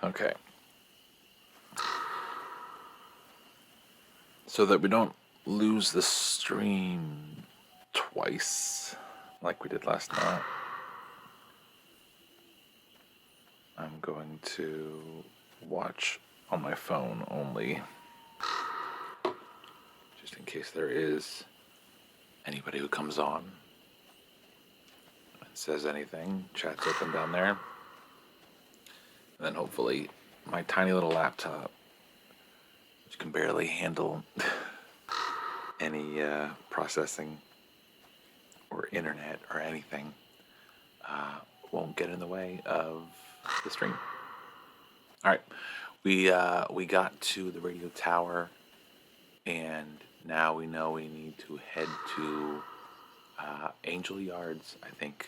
Okay. So that we don't lose the stream twice like we did last night, I'm going to watch on my phone only, just in case there is anybody who comes on and says anything. Chat's open down there. And then hopefully my tiny little laptop, which can barely handle any processing or internet or anything, won't get in the way of the stream. All right, we got to the radio tower, and now we know we need to head to Angel Yards. I think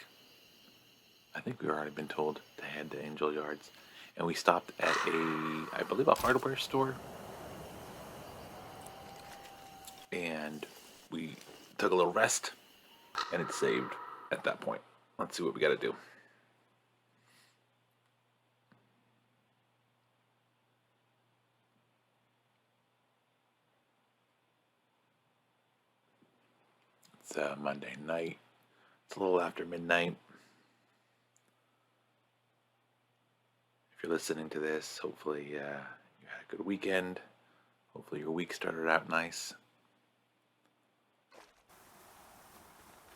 we've already been told to head to Angel Yards, and we stopped at I believe a hardware store, and we took a little rest, and it saved at that point. Let's see what we got to do. It's Monday night. It's a little after midnight. If you're listening to this, hopefully you had a good weekend. Hopefully your week started out nice.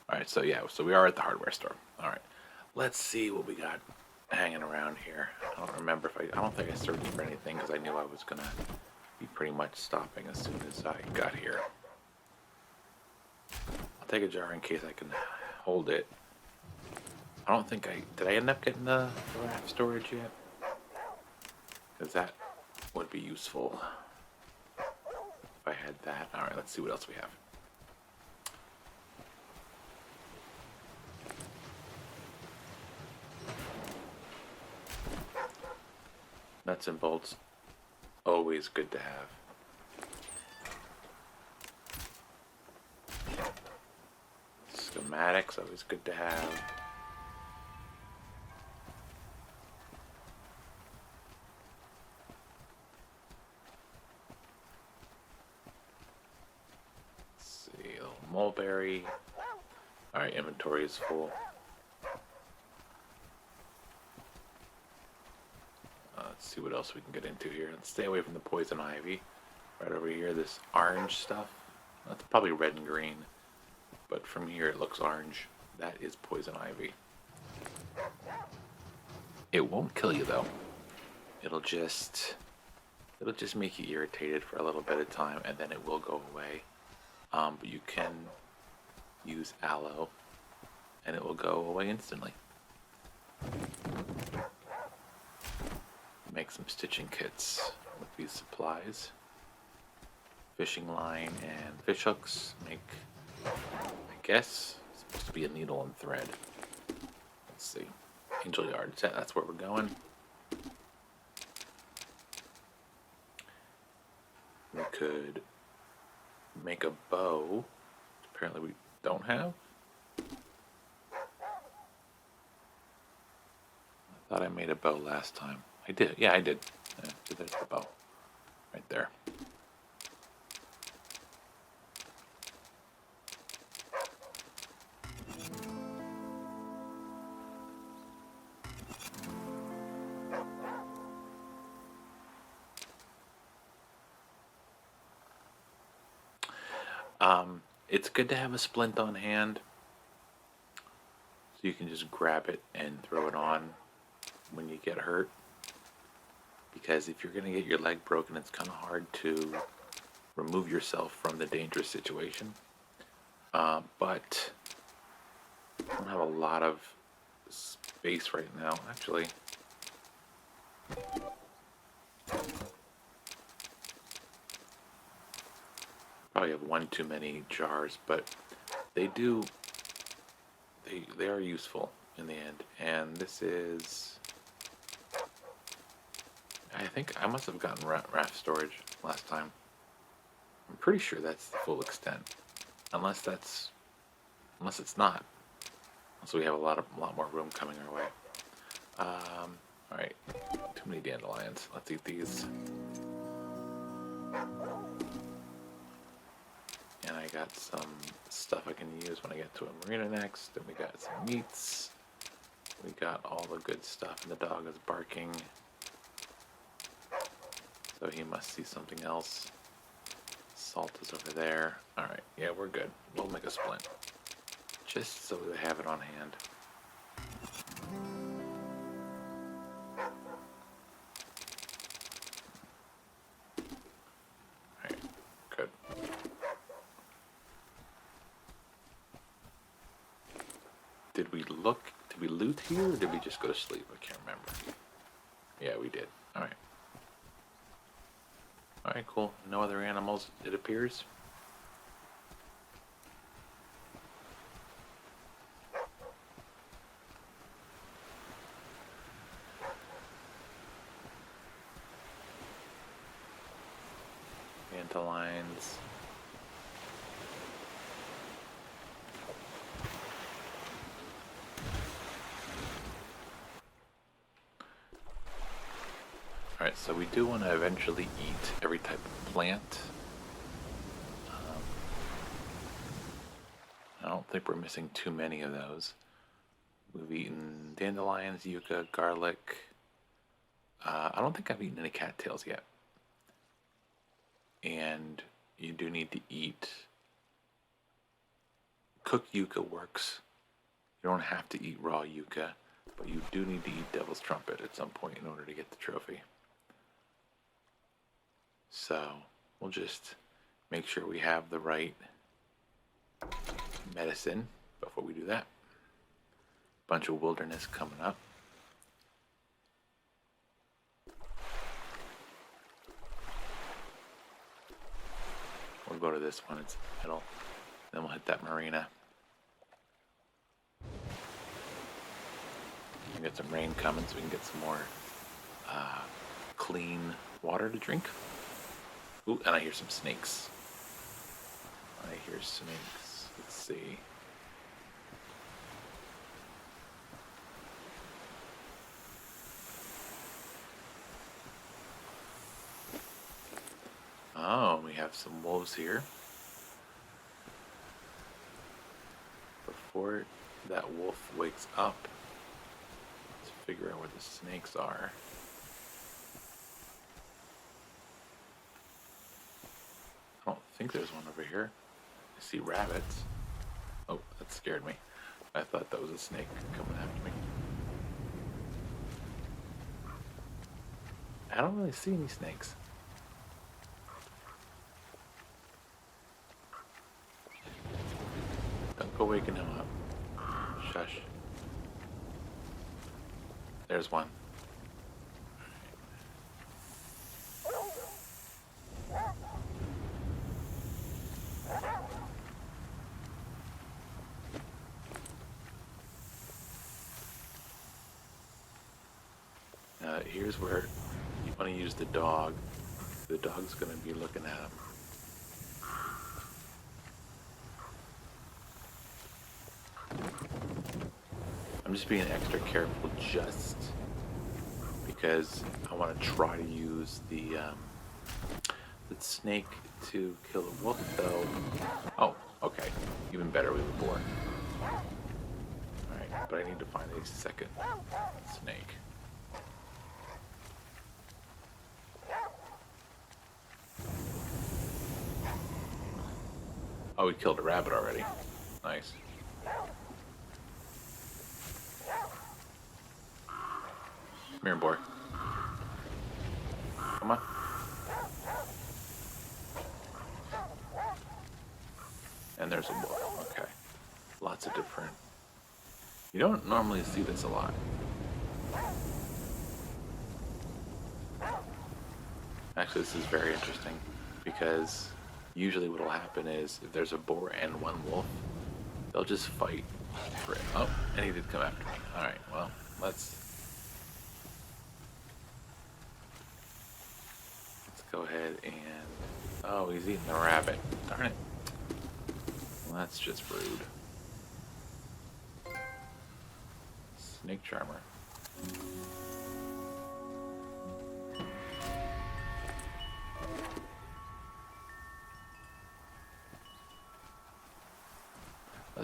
All right, so we are at the hardware store. All right, let's see what we got hanging around here. I don't remember if I don't think I searched for anything because I knew I was gonna be pretty much stopping as soon as I got here. I'll take a jar in case I can hold it. I don't think did I end up getting the raft storage yet? Because that would be useful if I had that. All right, let's see what else we have. Nuts and bolts, always good to have. Schematics, always good to have. Let's see, a little mulberry. Alright, inventory is full. Let's see what else we can get into here. Let's stay away from the poison ivy. Right over here, this orange stuff. That's probably red and green, but from here it looks orange. That is poison ivy. It won't kill you though. It'll just make you irritated for a little bit of time, and then it will go away. But you can use aloe, and it will go away instantly. Make some stitching kits with these supplies. Fishing line and fish hooks. Make, I guess, it's supposed to be a needle and thread. Let's see. Angel Yards, that's where we're going. We could make a bow. Apparently we don't have. I thought I made a bow last time. I did. Yeah, I did. Yeah, there's the bow. Right there. It's good to have a splint on hand, so you can just grab it and throw it on when you get hurt. Because if you're going to get your leg broken, it's kind of hard to remove yourself from the dangerous situation. But I don't have a lot of space right now, actually. Probably have one too many jars, but they are useful in the end. And this is, I think I must have gotten raft storage last time. I'm pretty sure that's the full extent, unless it's not. So we have a lot more room coming our way. All Alright, too many dandelions. Let's eat these. And I got some stuff I can use when I get to a marina next. And we got some meats. We got all the good stuff. And the dog is barking. So he must see something else. Salt is over there. Alright, yeah, we're good. We'll make a splint. Just so we have it on hand. Alright, good. Did we loot here, or did we just go to sleep? I can't remember. Yeah, we did. Alright. Alright, cool. No other animals, it appears. Dandelions. Alright, so we do want to eventually eat every type of plant. I don't think we're missing too many of those. We've eaten dandelions, yucca, garlic. I don't think I've eaten any cattails yet. And you do need to eat. Cooked yucca works. You don't have to eat raw yucca, but you do need to eat devil's trumpet at some point in order to get the trophy. So we'll just make sure we have the right medicine before we do that. Bunch of wilderness coming up. We'll go to this one, it's middle. Then we'll hit that marina. We get some rain coming so we can get some more clean water to drink. Ooh, and I hear some snakes. I hear snakes. Let's see. Oh, we have some wolves here. Before that wolf wakes up, let's figure out where the snakes are. I don't think there's one over here. I see rabbits. Oh, that scared me. I thought that was a snake coming after me. I don't really see any snakes. Don't go waking him up. Shush. There's one. Here's where you want to use the dog. The dog's going to be looking at him. I'm just being extra careful just because I want to try to use the snake to kill the wolf, though. Oh, okay. Even better with the boar. Alright, but I need to find a second snake. Oh, we killed a rabbit already. Nice. Come here, boy. Come on. And there's a wolf. Okay. Lots of different... You don't normally see this a lot. Actually, this is very interesting because usually what will happen is if there's a boar and one wolf, they'll just fight for it. Oh, and he did come after me. Alright, well, let's go ahead and... Oh, he's eating the rabbit. Darn it. Well, that's just rude. Snake charmer.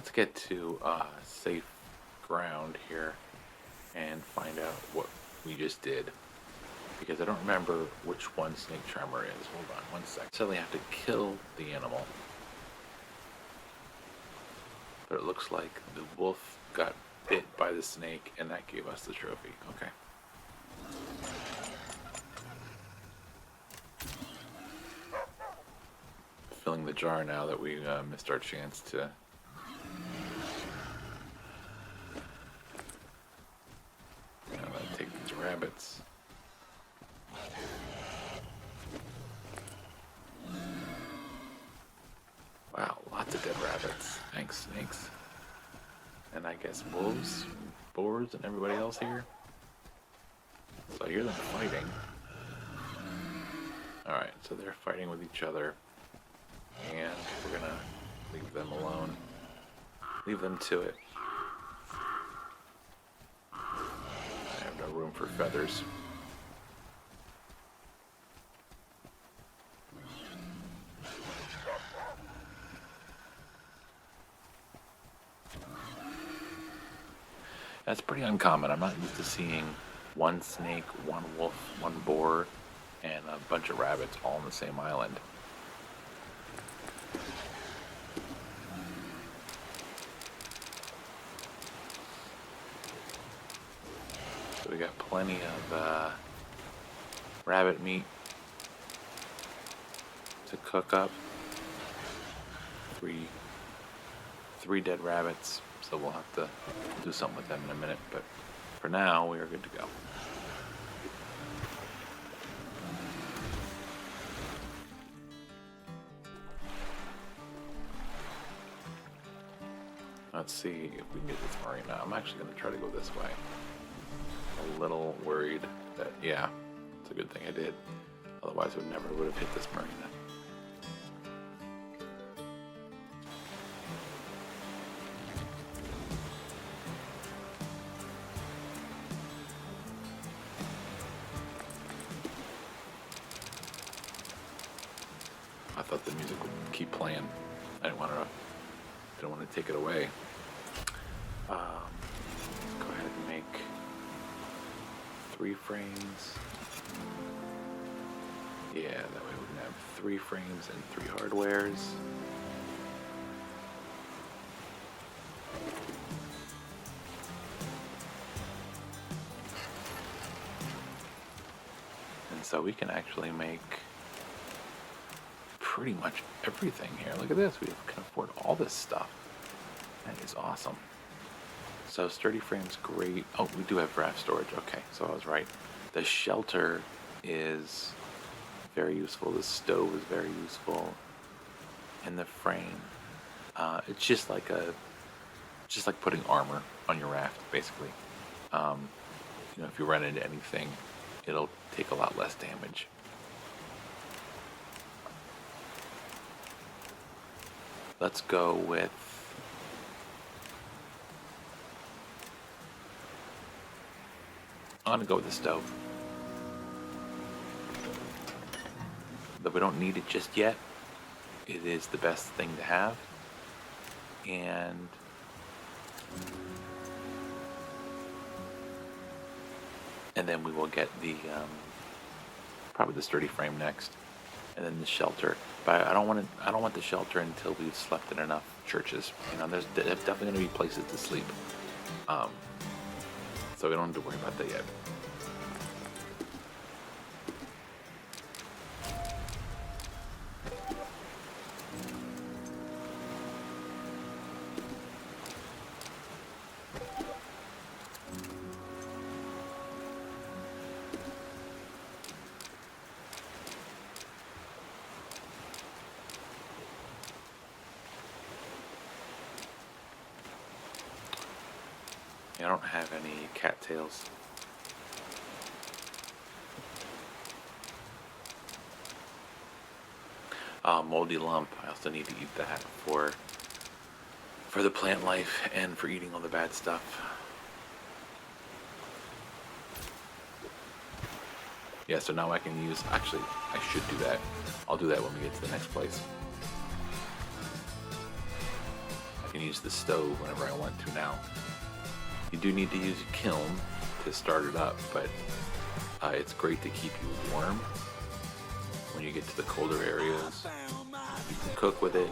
let's get to safe ground here and find out what we just did. Because I don't remember which one snake charmer is. Hold on one sec. So they have to kill the animal. But it looks like the wolf got bit by the snake and that gave us the trophy. Okay. Filling the jar now that we missed our chance to. Now let's take these rabbits. Wow, lots of dead rabbits. Thanks, snakes. And I guess wolves, boars, and everybody else here. So I hear them fighting. Alright, so they're fighting with each other. And we're gonna leave them alone. Leave them to it. I have no room for feathers. That's pretty uncommon. I'm not used to seeing one snake, one wolf, one boar, and a bunch of rabbits all on the same island. So we got plenty of rabbit meat to cook up. Three dead rabbits. So we'll have to do something with them in a minute, but for now we are good to go. Let's see if we can get this marina. I'm actually going to try to go this way. A little worried that, yeah, it's a good thing I did. Otherwise we never would have hit this marina. I thought the music would keep playing. I didn't want to take it away. Go ahead and make 3 frames. Yeah, that way we can have 3 frames and 3 hardwares. And so we can actually make pretty much everything here. Look at this. We can afford all this stuff. That is awesome. So sturdy frames, great. Oh, we do have raft storage. Okay, so I was right. The shelter is very useful. The stove is very useful. And the frame, it's just like putting armor on your raft, basically. If you run into anything, it'll take a lot less damage. Let's go with I'm gonna go with the stove. Though we don't need it just yet, it is the best thing to have. And then we will get the probably the sturdy frame next, and then the shelter. But I don't want the shelter until we've slept in enough churches. There's definitely going to be places to sleep. So we don't have to worry about that yet. I don't have any cattails. Moldy lump. I also need to eat that for the plant life and for eating all the bad stuff. Yeah, so now I can use, actually, I should do that. I'll do that when we get to the next place. I can use the stove whenever I want to now. You do need to use a kiln to start it up, but it's great to keep you warm when you get to the colder areas. You can cook with it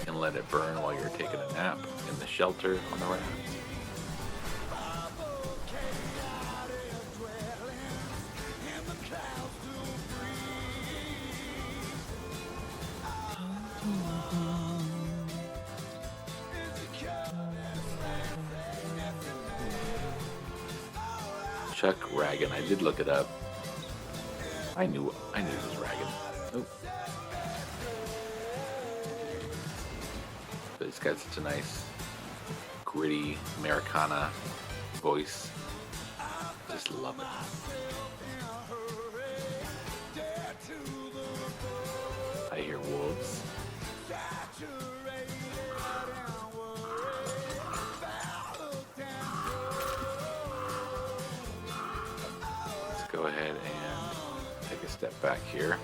and let it burn while you're taking a nap in the shelter on the raft. Chuck Ragan. I did look it up. I knew it was Ragan. Oh. But he's got such a nice, gritty Americana voice. Just love it. I hear wolves. Go ahead and take a step back here.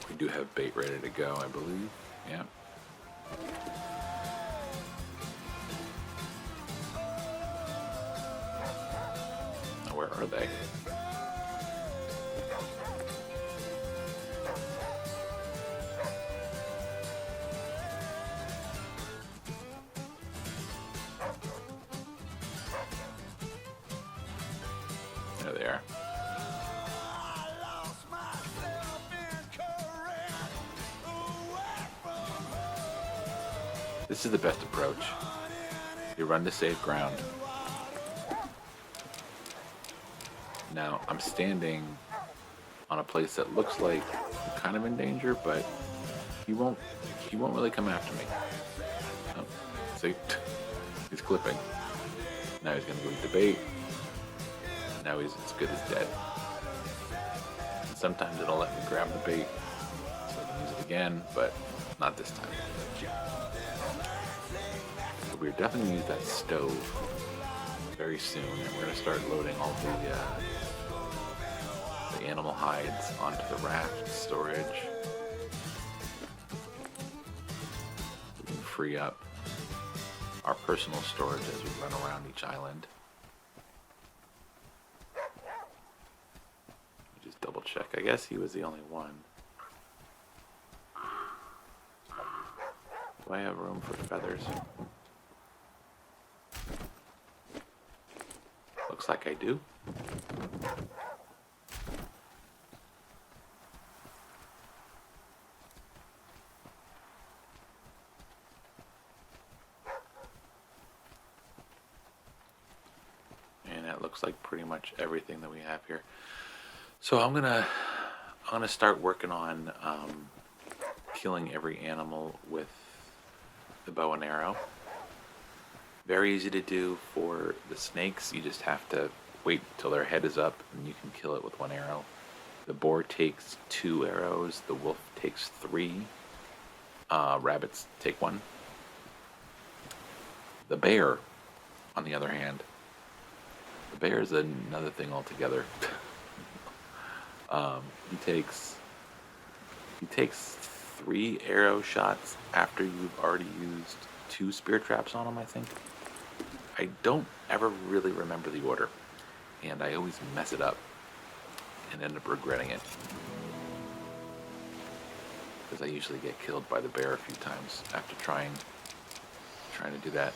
We do have bait ready to go, I believe. Yeah. Now, where are they? There they are. This is the best approach. You run to safe ground. Now, I'm standing on a place that looks like I'm kind of in danger, but he won't really come after me. Oh, see? He's clipping. Now he's going to go eat the bait. Now he's as good as dead. And sometimes it'll let me grab the bait so I can use it again, but not this time. So we're definitely going to use that stove very soon, and we're going to start loading all the animal hides onto the raft storage. We can free up our personal storage as we run around each island. Just double check. I guess he was the only one. Do I have room for feathers? Looks like I do. And that looks like pretty much everything that we have here. So I'm gonna start working on killing every animal with the bow and arrow. Very easy to do for the snakes. You just have to wait till their head is up and you can kill it with one arrow. The boar takes 2 arrows. The wolf takes 3. Rabbits take 1. The bear, on the other hand, the bear is another thing altogether. He takes 3 arrow shots after you've already used 2 spear traps on him, I think. I don't ever really remember the order, and I always mess it up and end up regretting it, because I usually get killed by the bear a few times after trying to do that.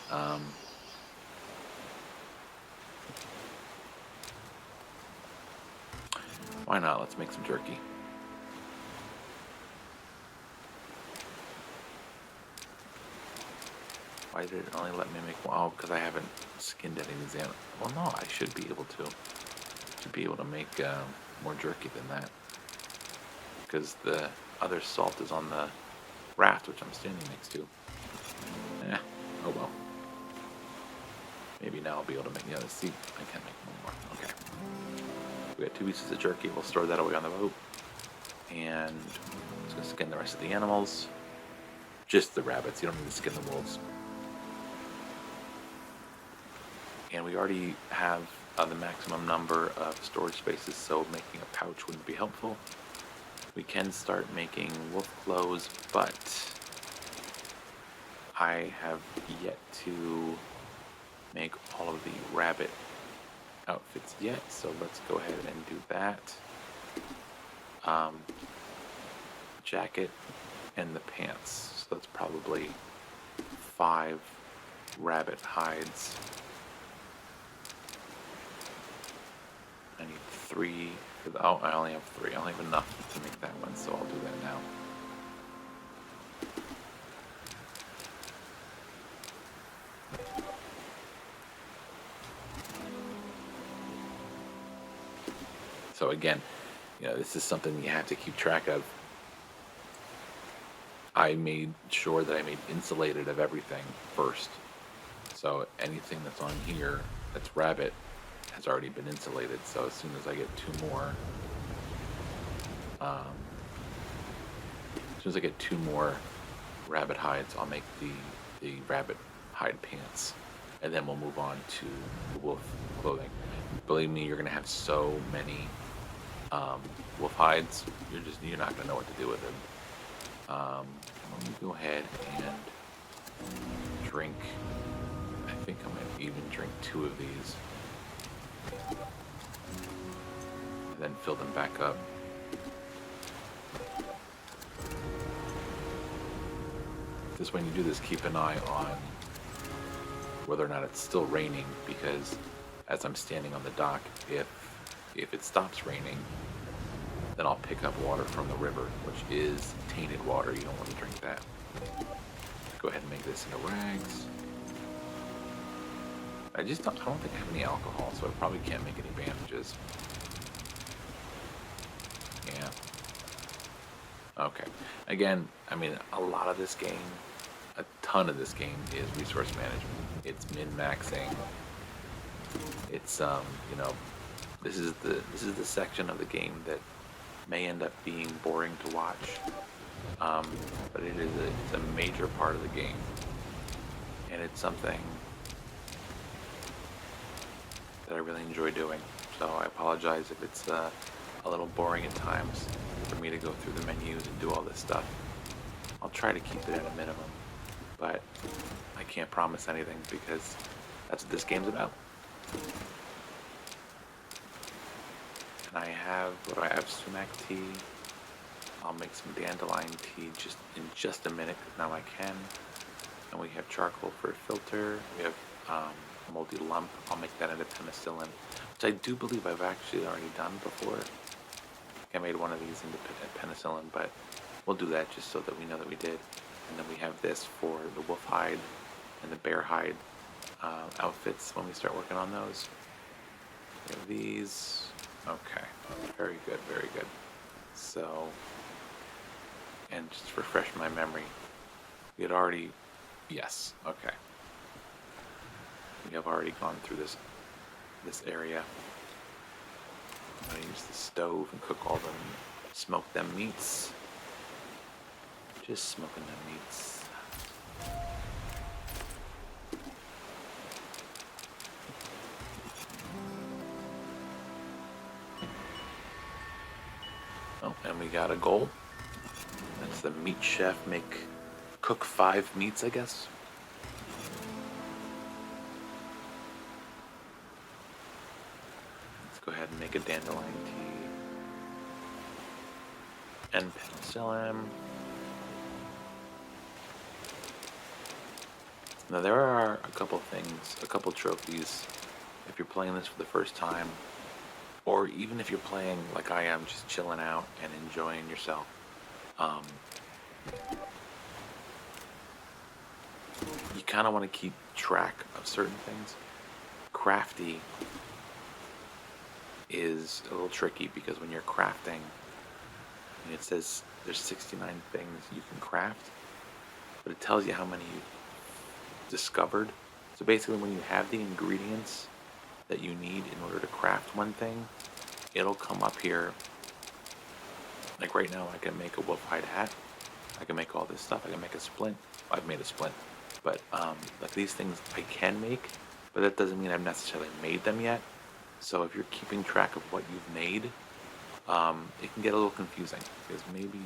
Why not? Let's make some jerky. Why did it only let me make one? Oh, because I haven't skinned any of these animals. Well, no, I should be able to. Should be able to make more jerky than that. Because the other salt is on the raft, which I'm standing next to. Oh well. Maybe now I'll be able to make the other. See, I can make one more. Okay. We got 2 pieces of jerky. We'll store that away on the boat. And I'm just going to skin the rest of the animals. Just the rabbits. You don't need to skin the wolves. And we already have the maximum number of storage spaces, so making a pouch wouldn't be helpful. We can start making wolf clothes, but I have yet to make all of the rabbit outfits yet, so let's go ahead and do that. Jacket and the pants, so that's probably 5 rabbit hides. I need 3. Oh, I only have 3. I only have enough to make that one, so I'll do that now. So again, this is something you have to keep track of. I made sure that I made insulated of everything first. So anything that's on here that's rabbit has already been insulated. So as soon as I get 2 more, rabbit hides, I'll make the rabbit hide pants, and then we'll move on to the wolf clothing. Believe me, you're gonna have so many wolf hides. You're not gonna know what to do with them. Let me go ahead and drink. I think I'm gonna even drink 2 of these, and then fill them back up. Just when you do this, keep an eye on whether or not it's still raining, because as I'm standing on the dock, if it stops raining, then I'll pick up water from the river, which is tainted water. You don't want to drink that. Go ahead and make this into rags. I don't think I have any alcohol, so I probably can't make any bandages. Yeah. Okay. Again, I mean, a lot of this game, a ton of this game is resource management. It's min-maxing. It's this is the section of the game that may end up being boring to watch, but it's a major part of the game, and it's something that I really enjoy doing. So I apologize if it's a little boring at times for me to go through the menus and do all this stuff. I'll try to keep it at a minimum, but I can't promise anything because that's what this game's about. And I have, sumac tea. I'll make some dandelion tea in just a minute, because now I can. And we have charcoal for a filter. We have moldy lump. I'll make that into penicillin, which I do believe I've actually already done before. I made one of these into penicillin, but we'll do that just so that we know that we did. And then we have this for the wolf hide and the bear hide outfits when we start working on those. We have these. Okay, very good, very good. So, and just to refresh my memory, we had already, yes, okay. We have already gone through this area. I'm gonna use the stove and cook all them, smoke them meats. Just smoking them meats. Oh, and we got a goal. That's the meat chef cook 5 meats, I guess. Let's go ahead and make a dandelion tea. And penicillin. Now there are a couple trophies, if you're playing this for the first time, or even if you're playing like I am, just chilling out and enjoying yourself. You kind of want to keep track of certain things. Crafty is a little tricky because when you're crafting, it says there's 69 things you can craft, but it tells you how many you've discovered. So basically when you have the ingredients that you need in order to craft one thing, it'll come up here. Like right now I can make a wolf hide hat, I can make all this stuff, I can make a splint. I've made a splint, but like these things I can make, but that doesn't mean I've necessarily made them yet. So if you're keeping track of what you've made, it can get a little confusing because maybe,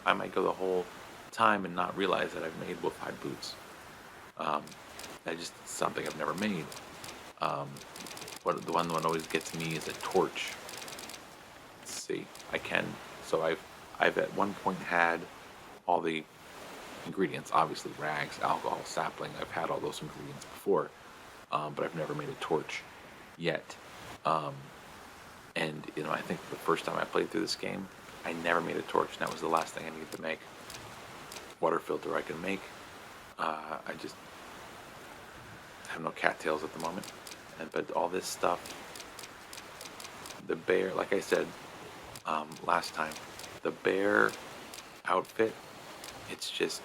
I might go the whole time and not realize that I've made wolf-hide boots. That just something I've never made. The one that always gets me is a torch. Let's see, so I've at one point had all the ingredients, obviously rags, alcohol, sapling. I've had all those ingredients before, but I've never made a torch yet. And I think the first time I played through this game, I never made a torch, and that was the last thing I needed to make. Water filter I can make. I just have no cattails at the moment, but all this stuff, the bear, like I said last time, the bear outfit, it's just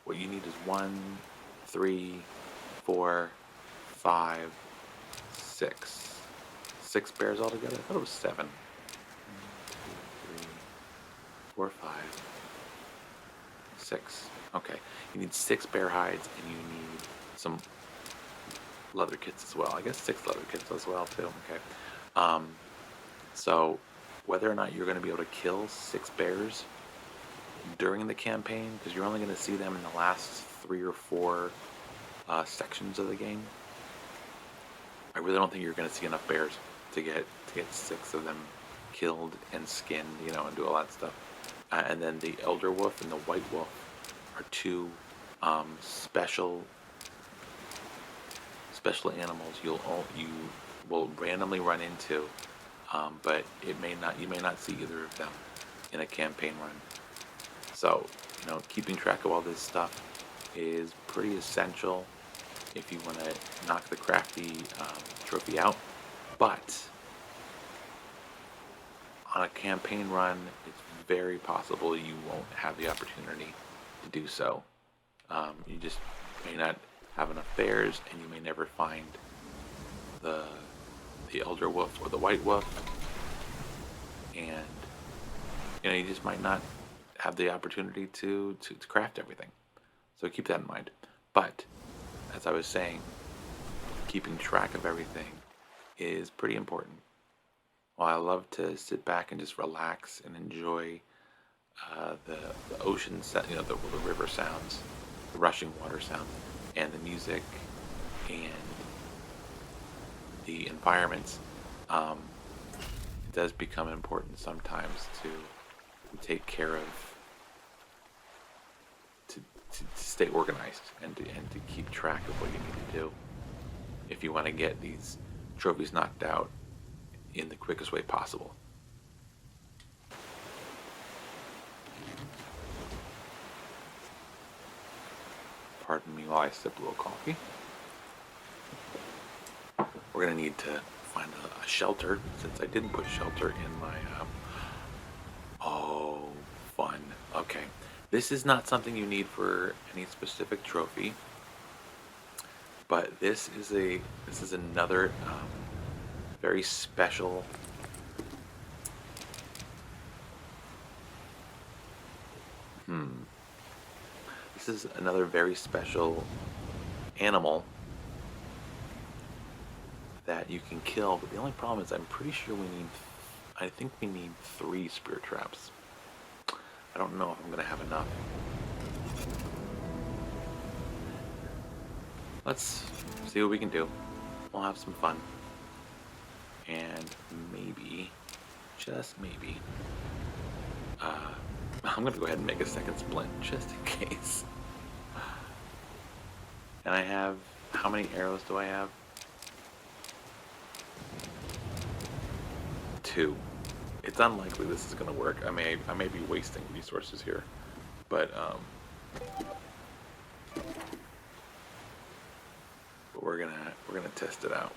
what you need is 1, 3, 4, 5, 6. 6 bears altogether? I thought it was 7. 1, 2, 3, 4, 5, 6. Okay. You need 6 bear hides, and you need some leather kits as well. I guess 6 leather kits as well, too. Okay. So whether or not you're going to be able to kill 6 bears during the campaign, because you're only going to see them in the last 3 or 4 sections of the game, I really don't think you're going to see enough bears to get 6 of them killed and skinned, and do all that stuff. And then the elder wolf and the white wolf are 2 special animals you will randomly run into, but you may not see either of them in a campaign run. So keeping track of all this stuff is pretty essential if you want to knock the crafty trophy out. But on a campaign run, it's very possible you won't have the opportunity to do so. You just may not have enough bears, and you may never find the elder wolf or the white wolf, and you just might not have the opportunity to craft everything. So keep that in mind. But as I was saying, keeping track of everything is pretty important. While I love to sit back and just relax and enjoy the ocean, the river sounds, the rushing water sounds, and the music, and the environments, it does become important sometimes to take care of, to stay organized and to keep track of what you need to do if you want to get these trophies knocked out in the quickest way possible. Pardon me while I sip a little coffee. We're going to need to find a shelter, since I didn't put shelter in my... Oh, fun. Okay. This is not something you need for any specific trophy, but this is another very special This is another very special animal that you can kill, but the only problem is I'm pretty sure I think we need 3 spear traps. I don't know if I'm going to have enough. Let's see what we can do. We'll have some fun. And maybe, just maybe, I'm going to go ahead and make a second splint, just in case. And I have, how many arrows do I have? 2. It's unlikely this is going to work. I may be wasting resources here, but we're gonna test it out.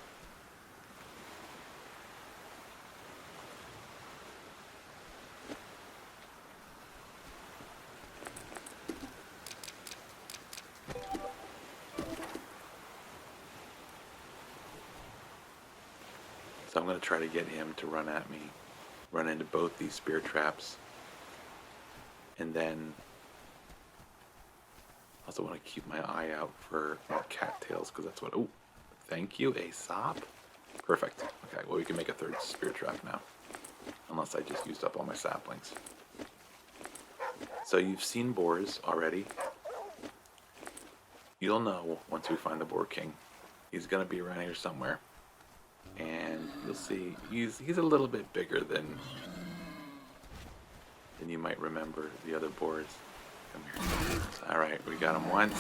So I'm going to try to get him to run at me, run into both these spear traps, and then I also want to keep my eye out for more cattails, because that's what... Oh, thank you, Aesop. Perfect. Okay, well we can make a third spear trap now. Unless I just used up all my saplings. So you've seen boars already. You'll know once we find the boar king. He's gonna be around here somewhere. And you'll see he's a little bit bigger than you might remember the other boars. Come here. Alright, we got him once.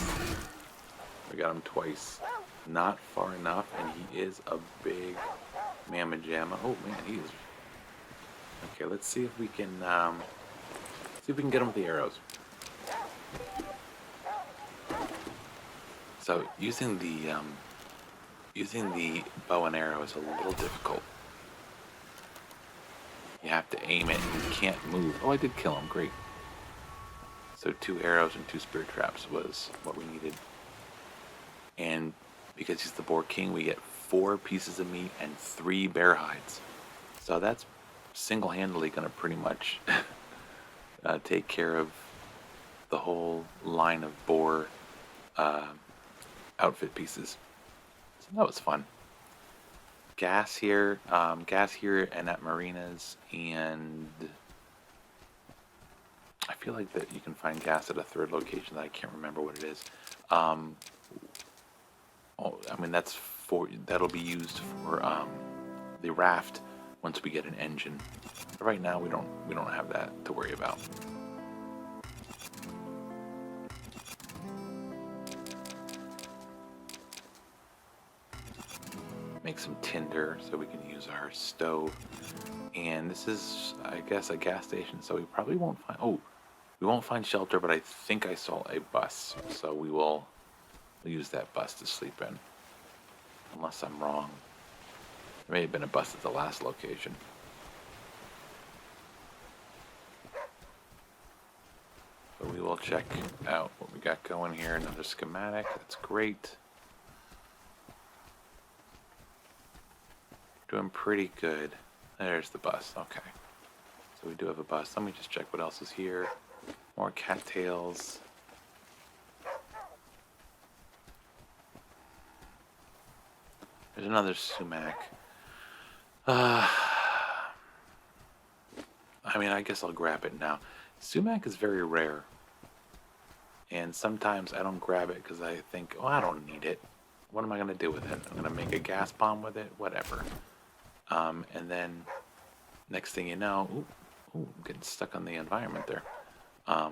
We got him twice. Not far enough, and he is a big mamma jamma. Oh man, he is. Okay, let's see if we can get him with the arrows. So using the bow and arrow is a little difficult. You have to aim it, and you can't move. Oh, I did kill him. Great. So 2 arrows and 2 spear traps was what we needed. And because he's the boar king, we get 4 pieces of meat and 3 bear hides. So that's single-handedly going to pretty much take care of the whole line of boar outfit pieces. So that was fun. Gas here and at marinas, and I feel like that you can find gas at a third location that I can't remember what it is. That'll be used for the raft once we get an engine. But right now we don't have that to worry about. Make some tinder so we can use our stove. And this is, I guess, a gas station, so we probably won't find shelter, but I think I saw a bus, so we'll use that bus to sleep in. Unless I'm wrong. There may have been a bus at the last location. So we will check out what we got going here. Another schematic, that's great. Doing pretty good. There's the bus, okay. So we do have a bus. Let me just check what else is here. More cattails. There's another sumac. I guess I'll grab it now. Sumac is very rare. And sometimes I don't grab it because I think, oh, I don't need it. What am I going to do with it? I'm going to make a gas bomb with it? Whatever. And then next thing you know, I'm getting stuck on the environment there. Yeah,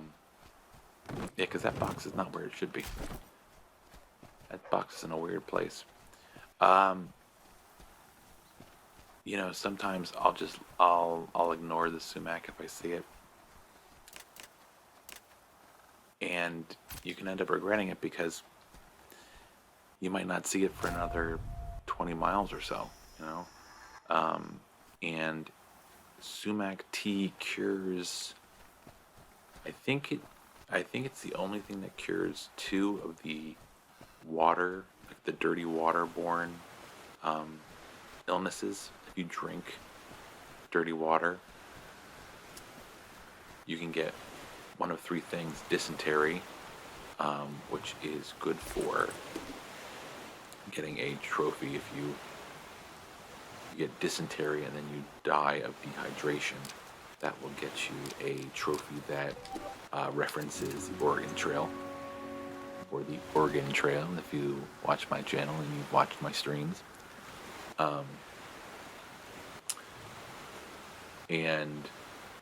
because that box is not where it should be. That box is in a weird place. Sometimes I'll ignore the sumac if I see it. And you can end up regretting it because you might not see it for another 20 miles or so, and sumac tea cures, I think it's the only thing that cures 2 of the water, like the dirty waterborne illnesses. If you drink dirty water, you can get one of 3 things: dysentery, which is good for getting a trophy. If you get dysentery and then you die of dehydration, that will get you a trophy that references the Oregon Trail, or the Oregon Trail if you watch my channel and you've watched my streams. And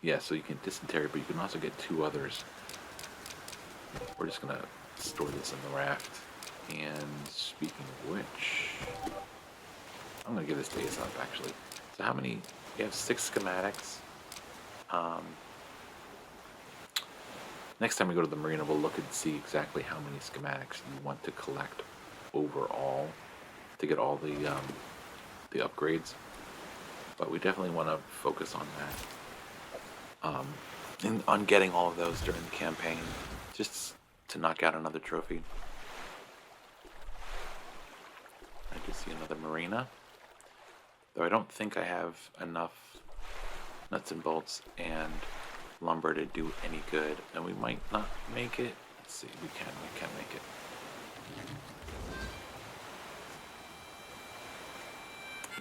yeah, so you can dysentery, but you can also get 2 others. We're just gonna store this in the raft. And speaking of which, I'm gonna give this to Aesop actually. So how many? You have 6 schematics. Next time we go to the marina, we'll look and see exactly how many schematics you want to collect overall to get all the upgrades. But we definitely want to focus on that, and on getting all of those during the campaign, just to knock out another trophy. I can see another marina, though I don't think I have enough nuts and bolts and lumber to do any good, and we might not make it. Let's see, we can make it.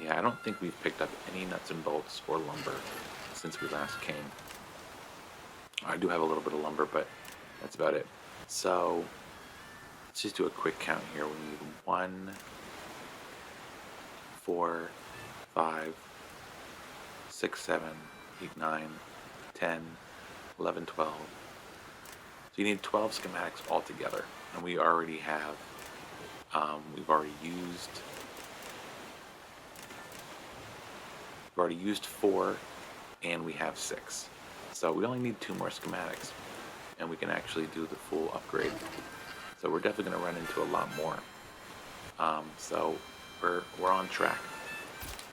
Yeah, I don't think we've picked up any nuts and bolts or lumber since we last came. I do have a little bit of lumber, but that's about it. So let's just do a quick count here. We need 1, 4, 5, 6, 7, 8, 9, 10, 11, 12. So you need 12 schematics altogether, and we already have, we've already used 4, and we have 6. So we only need 2 more schematics, and we can actually do the full upgrade. So we're definitely going to run into a lot more. So we're on track,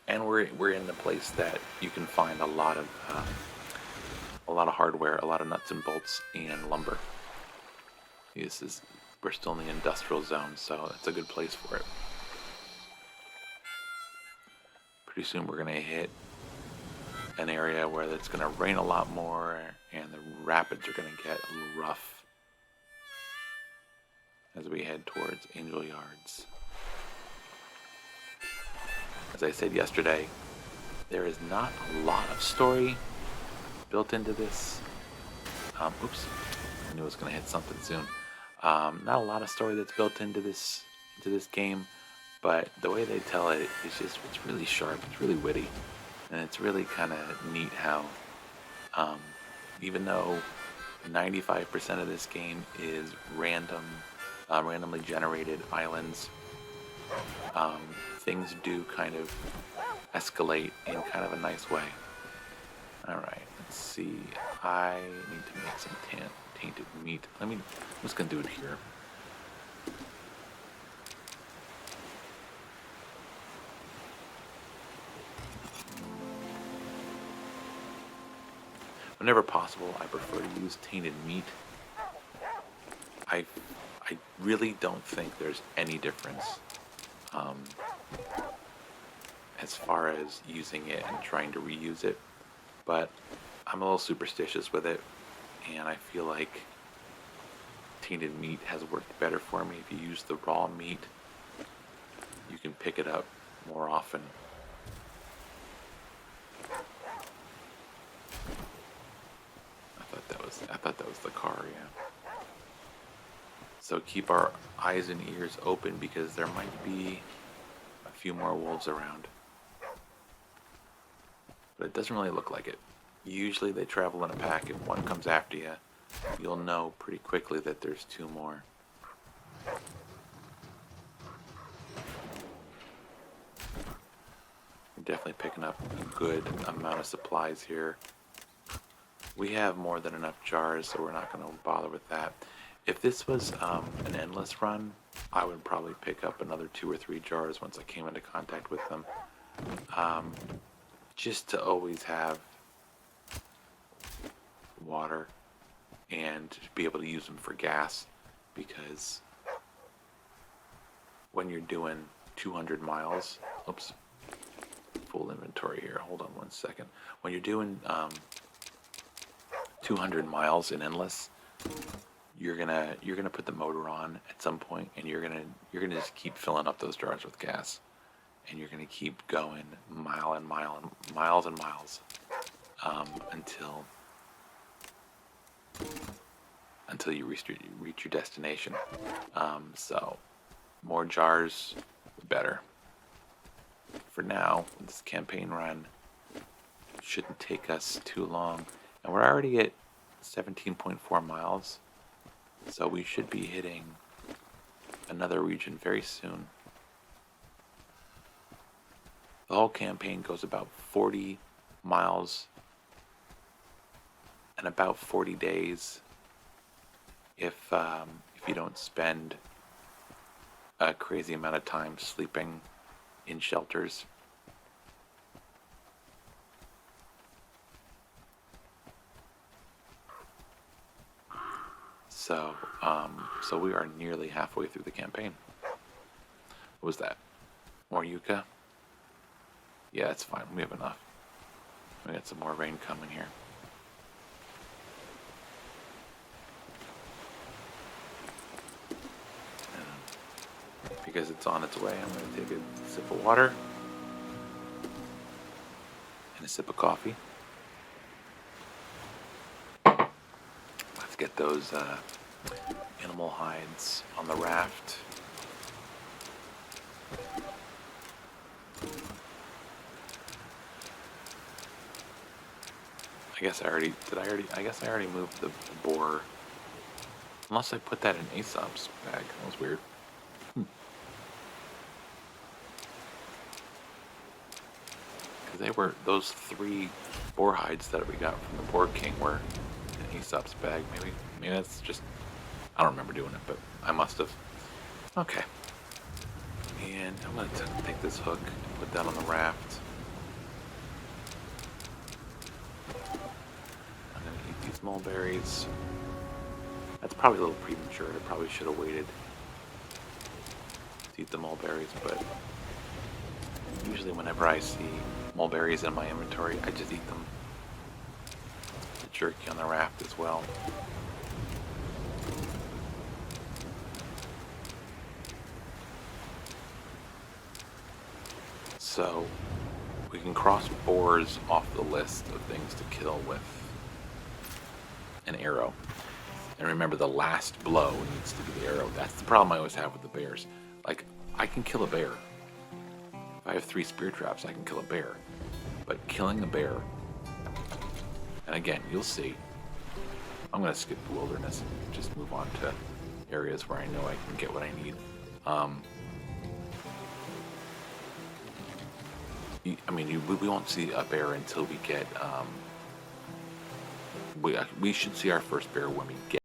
and we're in the place that you can find a lot of hardware, a lot of nuts and bolts, and lumber. We're still in the industrial zone, so it's a good place for it. Pretty soon we're going to hit an area where it's going to rain a lot more, and the rapids are going to get a little rough as we head towards Angel Yards. As I said yesterday, there is not a lot of story built into this. Oops, I knew I was going to hit something soon. Not a lot of story that's built into this game, but the way they tell it is it's really sharp, it's really witty, and it's really kind of neat how, even though 95% of this game is randomly generated islands, things do kind of escalate in kind of a nice way. Alright, let's see. I need to make some tainted meat. I'm just gonna do it here. Whenever possible, I prefer to use tainted meat. I really don't think there's any difference as far as using it and trying to reuse it, but I'm a little superstitious with it, and I feel like tainted meat has worked better for me. If you use the raw meat, you can pick it up more often. I thought that was the car, yeah. So keep our eyes and ears open because there might be a few more wolves around. But it doesn't really look like it. Usually they travel in a pack. If one comes after you, you'll know pretty quickly that there's 2 more. We're definitely picking up a good amount of supplies here. We have more than enough jars, so we're not going to bother with that. If this was an endless run, I would probably pick up another 2 or 3 jars once I came into contact with them. Just to always have water and be able to use them for gas, because when you're doing 200 miles, oops, full inventory here, hold on 1 second. When you're doing 200 miles in endless, you're gonna put the motor on at some point, and you're gonna just keep filling up those jars with gas, and you're gonna keep going miles and miles until you reach your destination. So more jars, the better. For now, this campaign run shouldn't take us too long, and we're already at 17.4 miles, so we should be hitting another region very soon. The whole campaign goes about 40 miles and about 40 days if you don't spend a crazy amount of time sleeping in shelters. So we are nearly halfway through the campaign. What was that? More yucca? Yeah, it's fine. We have enough. We got some more rain coming here. Because it's on its way, I'm going to take a sip of water. and a sip of coffee. Let's get those animal hides on the raft. I guess I already moved the boar. Unless I put that in Aesop's bag. That was weird. Because they were, those 3 boar hides that we got from the Boar King were in Aesop's bag. Maybe that's just, I don't remember doing it, but I must have. Okay. And I'm going to take this hook and put that on the raft. I'm going to eat these mulberries. That's probably a little premature. I probably should have waited to eat the mulberries, but usually whenever I see mulberries in my inventory, I just eat them. The jerky on the raft as well. So we can cross boars off the list of things to kill with an arrow. And remember, the last blow needs to be the arrow. That's the problem I always have with the bears. Like, I can kill a bear. If I have 3 spear traps, I can kill a bear. But killing a bear, and again, you'll see, I'm going to skip the wilderness and just move on to areas where I know I can get what I need. We won't see a bear until we get, we should see our first bear when we get.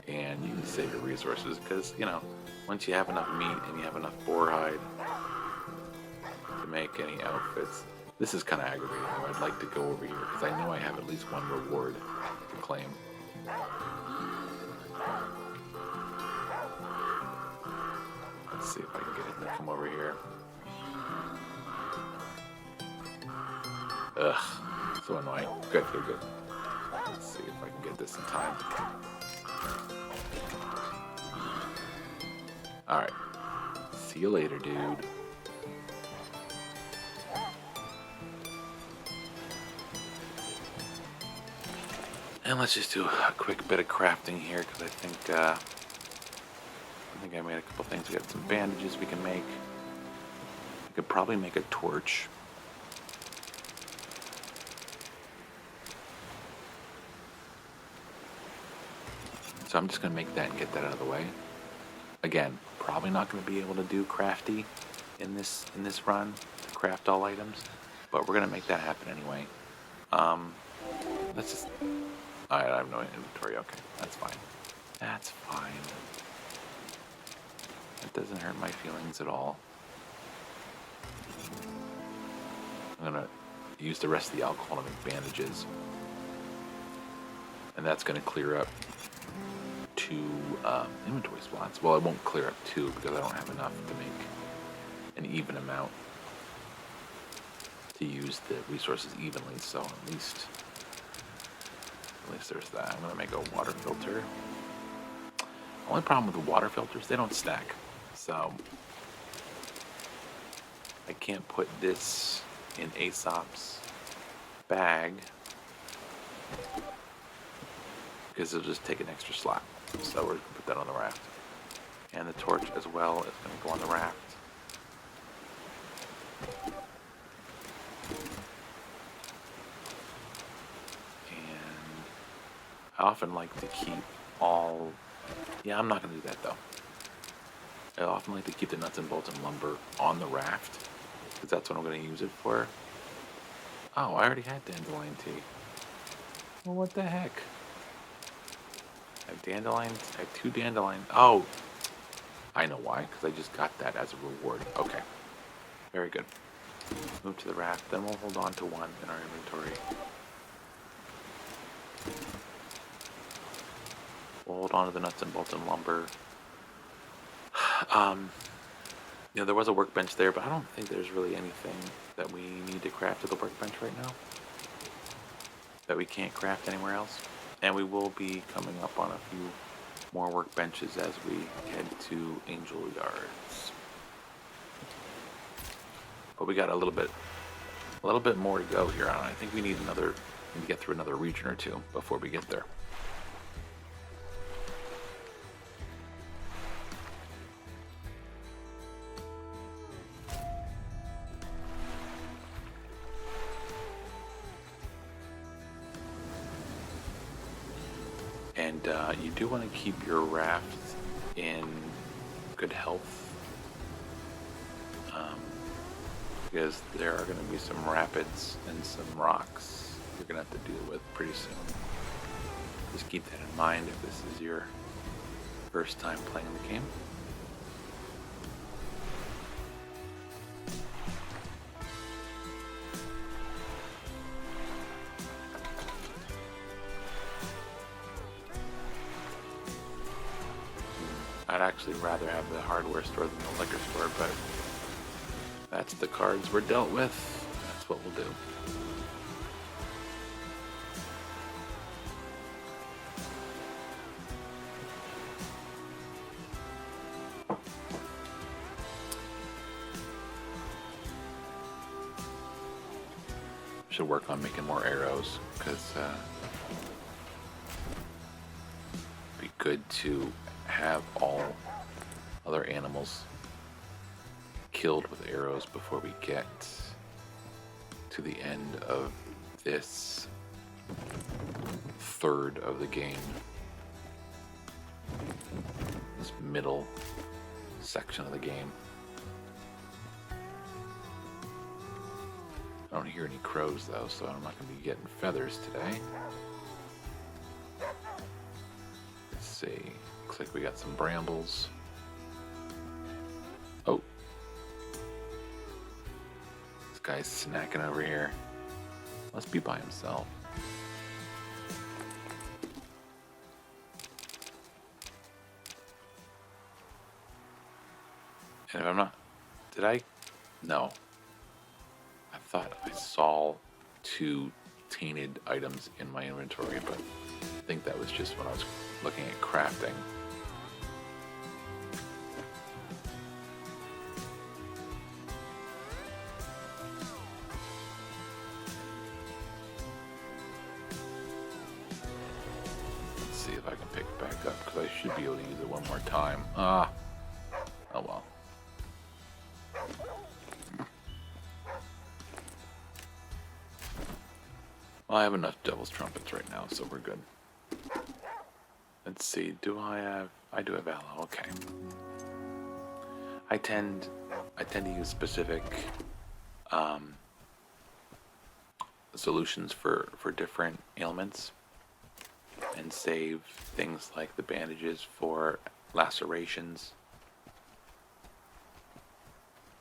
And you can save your resources because, once you have enough meat and you have enough boar hide to make any outfits, this is kind of aggravating. I'd like to go over here because I know I have at least one reward to claim. Let's see if I can get him to come over here. Ugh, so annoying. Good. Let's see if I can get this in time. Alright. See you later, dude. And let's just do a quick bit of crafting here, because I think I made a couple things. We got some bandages we can make. We could probably make a torch. So I'm just going to make that and get that out of the way. Again, probably not going to be able to do crafty in this run, to craft all items, but we're going to make that happen anyway. Let's just... Alright, I have no inventory. Okay, that's fine. That's fine. It doesn't hurt my feelings at all. I'm going to use the rest of the alcohol to make bandages. And that's going to clear up 2 inventory slots. Well, it won't clear up 2 because I don't have enough to make an even amount to use the resources evenly, so at least there's that. I'm going to make a water filter. Only problem with the water filters, they don't stack. So I can't put this in Aesop's bag because it'll just take an extra slot. So we're going to put that on the raft. And the torch as well is going to go on the raft. And I often like to keep all... Yeah, I'm not going to do that though. I often like to keep the nuts and bolts and lumber on the raft because that's what I'm going to use it for. Oh, I already had dandelion tea. Well, what the heck? I have dandelions. I have 2 dandelions. Oh, I know why, because I just got that as a reward. Okay, very good. Move to the raft, then we'll hold on to 1 in our inventory. We'll hold on to the nuts and bolts and lumber. You know, there was a workbench there, but I don't think there's really anything that we need to craft at the workbench right now that we can't craft anywhere else. And we will be coming up on a few more workbenches as we head to Angel Yards. But we got a little bit more to go here on. I think we need to get through another region or 2 before we get there. And you do want to keep your raft in good health because there are going to be some rapids and some rocks you're going to have to deal with pretty soon. Just keep that in mind if this is your first time playing the game. I'd actually rather have the hardware store than the liquor store, but that's the cards we're dealt with. That's what we'll do. Should work on making more arrows, because it'd be good to have all other animals killed with arrows before we get to the end of this third of the game. This middle section of the game. I don't hear any crows though, so I'm not going to be getting feathers today. Let's see. Looks like we got some brambles. Oh. This guy's snacking over here. Must be by himself. And if I'm not... Did I? No. I thought I saw 2 tainted items in my inventory, but I think that was just when I was looking at crafting. Let's see if I can pick it back up, because I should be able to use it one more time. Oh well. Well, I have enough Devil's Trumpets right now, so we're good. Let's see, I do have aloe, okay. I tend to use specific solutions for different ailments and save things like the bandages for lacerations.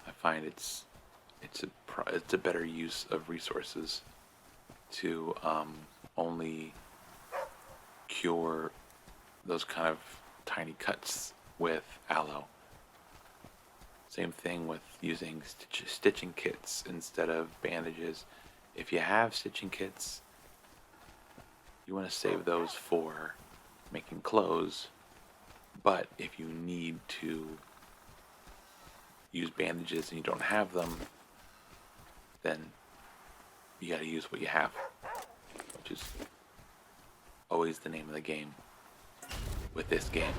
I find it's a better use of resources to only cure those kind of tiny cuts with aloe. Same thing with using stitching kits instead of bandages. If you have stitching kits, you want to save those for making clothes But if you need to use bandages and you don't have them, then you gotta use what you have, which is always the name of the game with this game,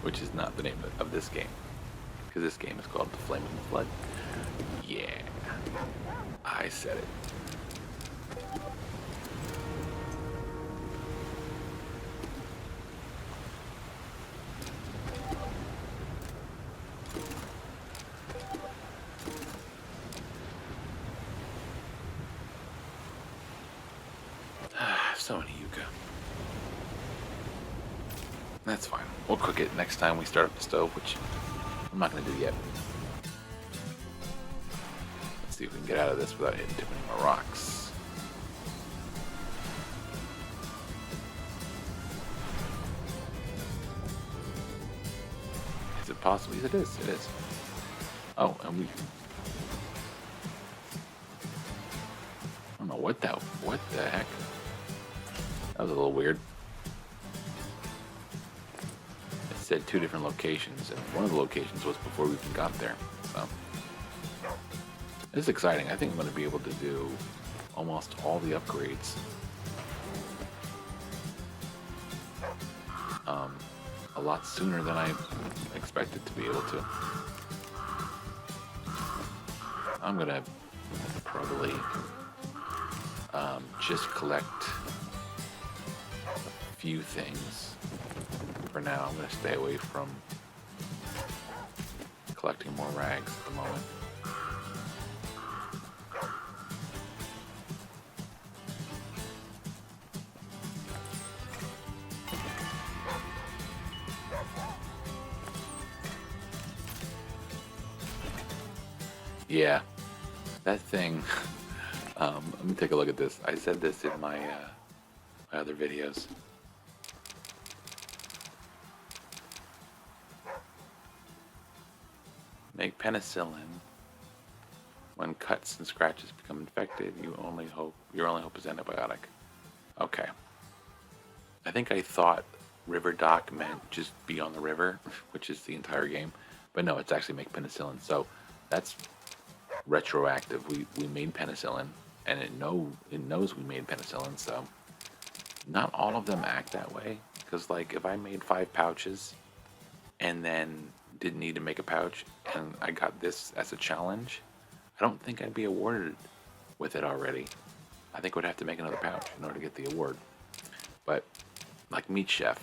which is not the name of this game, because this game is called The Flaming Flood. Yeah, I said it. So many yucca. That's fine. We'll cook it next time we start up the stove, which I'm not going to do yet. Let's see if we can get out of this without hitting too many more rocks. Is it possible? Yes, it is. It is. Oh, and we... I don't know what the heck? That was a little weird. It said 2 different locations, and one of the locations was before we even got there. So it's exciting. I think I'm going to be able to do almost all the upgrades a lot sooner than I expected to be able to. I'm going to probably just collect few things for now. I'm going to stay away from collecting more rags at the moment. Yeah, that thing. Let me take a look at this. I said this in my other videos. Make penicillin. When cuts and scratches become infected, your only hope is antibiotic. Okay. I think I thought river dock meant just be on the river, which is the entire game. But no, it's actually make penicillin. So that's retroactive. We made penicillin, and it knows we made penicillin. So not all of them act that way. Because like if I made 5 pouches, and then didn't need to make a pouch, and I got this as a challenge, I don't think I'd be awarded with it already. I think I would have to make another pouch in order to get the award. But like Meat Chef,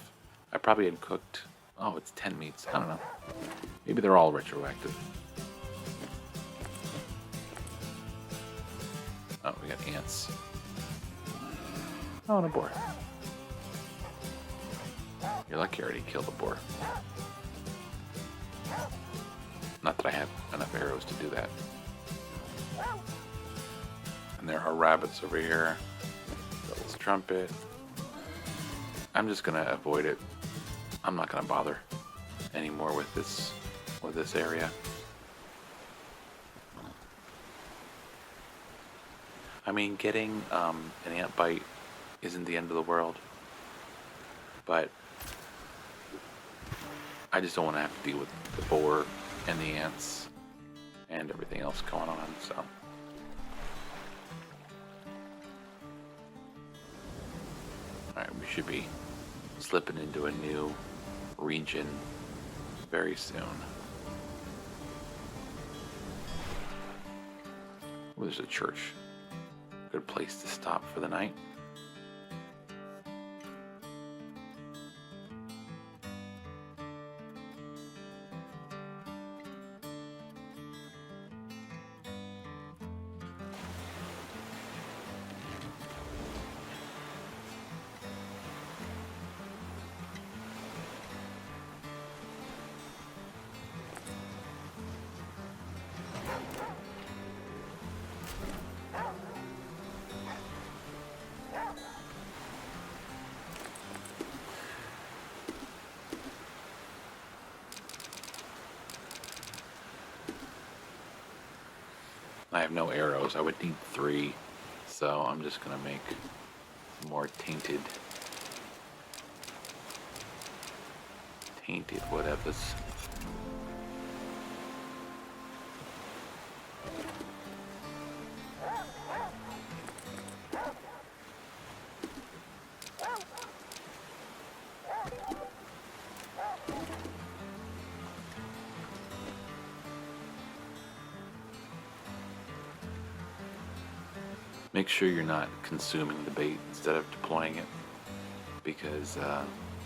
I probably had cooked, it's 10 meats. I don't know. Maybe they're all retroactive. Oh, we got ants. Oh, and a boar. You're lucky I already killed a boar. Not that I have enough arrows to do that. And there are rabbits over here. Devil's trumpet. I'm just gonna avoid it. I'm not gonna bother anymore with this area. I mean, getting an ant bite isn't the end of the world, but I just don't want to have to deal with the boar and the ants and everything else going on, so. Alright, we should be slipping into a new region very soon. Oh, there's a church. Good place to stop for the night. I have no arrows. I would need 3, so I'm just gonna make more tainted painted whatevers. Make sure you're not consuming the bait instead of deploying it, because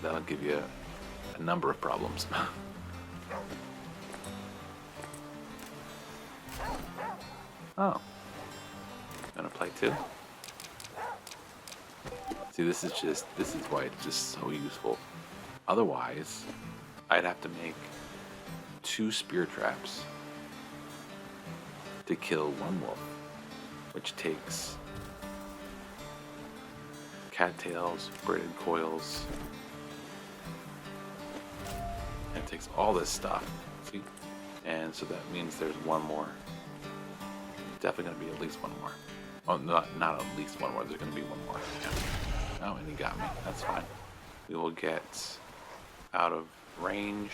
that'll give you a number of problems. Oh, gonna play too? See, this is why it's just so useful. Otherwise, I'd have to make 2 spear traps to kill 1 wolf, which takes cattails, braided coils, and it takes all this stuff. See? And so that means there's 1 more. Definitely gonna be at least 1 more. Oh, not at least 1 more. There's gonna be 1 more. Yeah. Oh, and he got me. That's fine. We will get out of range.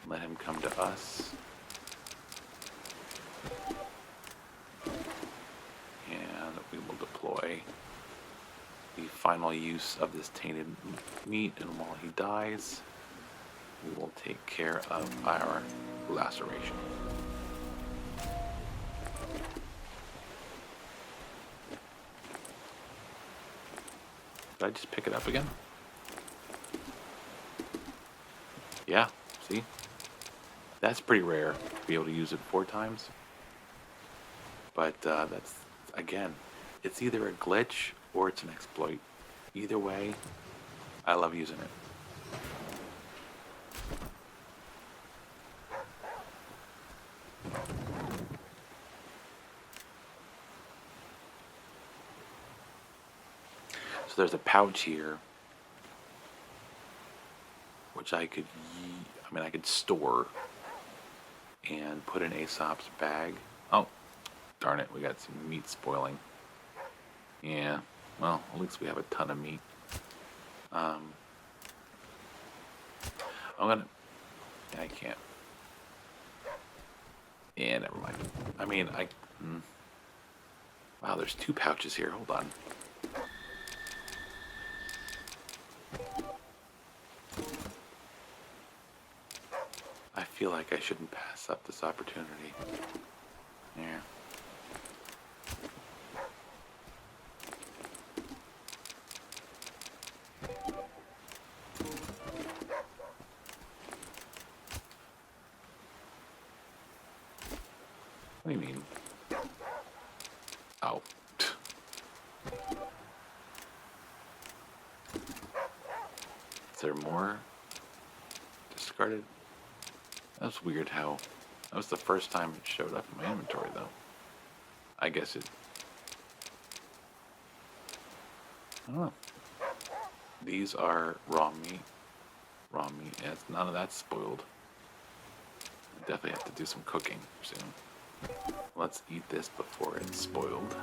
Let him come to us. And we will deploy the final use of this tainted meat, and while he dies, we will take care of our laceration. Did I just pick it up again? Yeah, see? That's pretty rare to be able to use it 4 times. But that's, again, it's either a glitch or it's an exploit. Either way, I love using it. So there's a pouch here, which I could store and put in Aesop's bag. Oh, darn it, we got some meat spoiling. Yeah, well, at least we have a ton of meat. I can't. Yeah, never mind. Wow, there's 2 pouches here, hold on. I feel like I shouldn't pass up this opportunity. Yeah. What do you mean? Oh. Is there more discarded? That's weird how... That was the first time it showed up in my inventory, though. I guess it... I don't know. These are raw meat. Raw meat. Yeah, none of that's spoiled. I definitely have to do some cooking soon. Let's eat this before it's spoiled.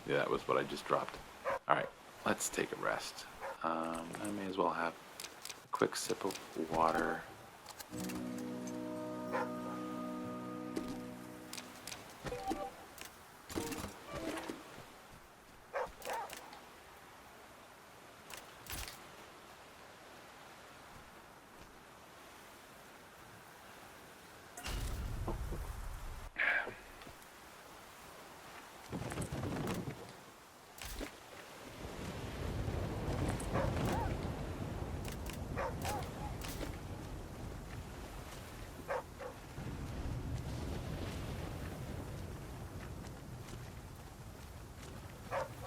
Yeah, that was what I just dropped. Alright, let's take a rest. I may as well have a quick sip of water.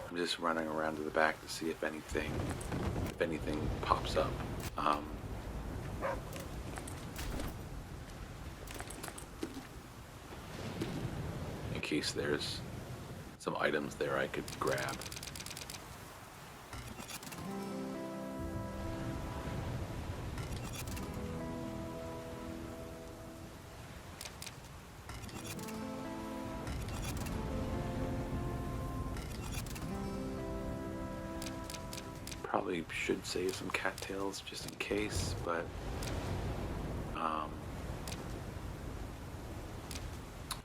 I'm just running around to the back to see if anything pops up. In case there's some items there I could grab. probably should save some cattails just in case, but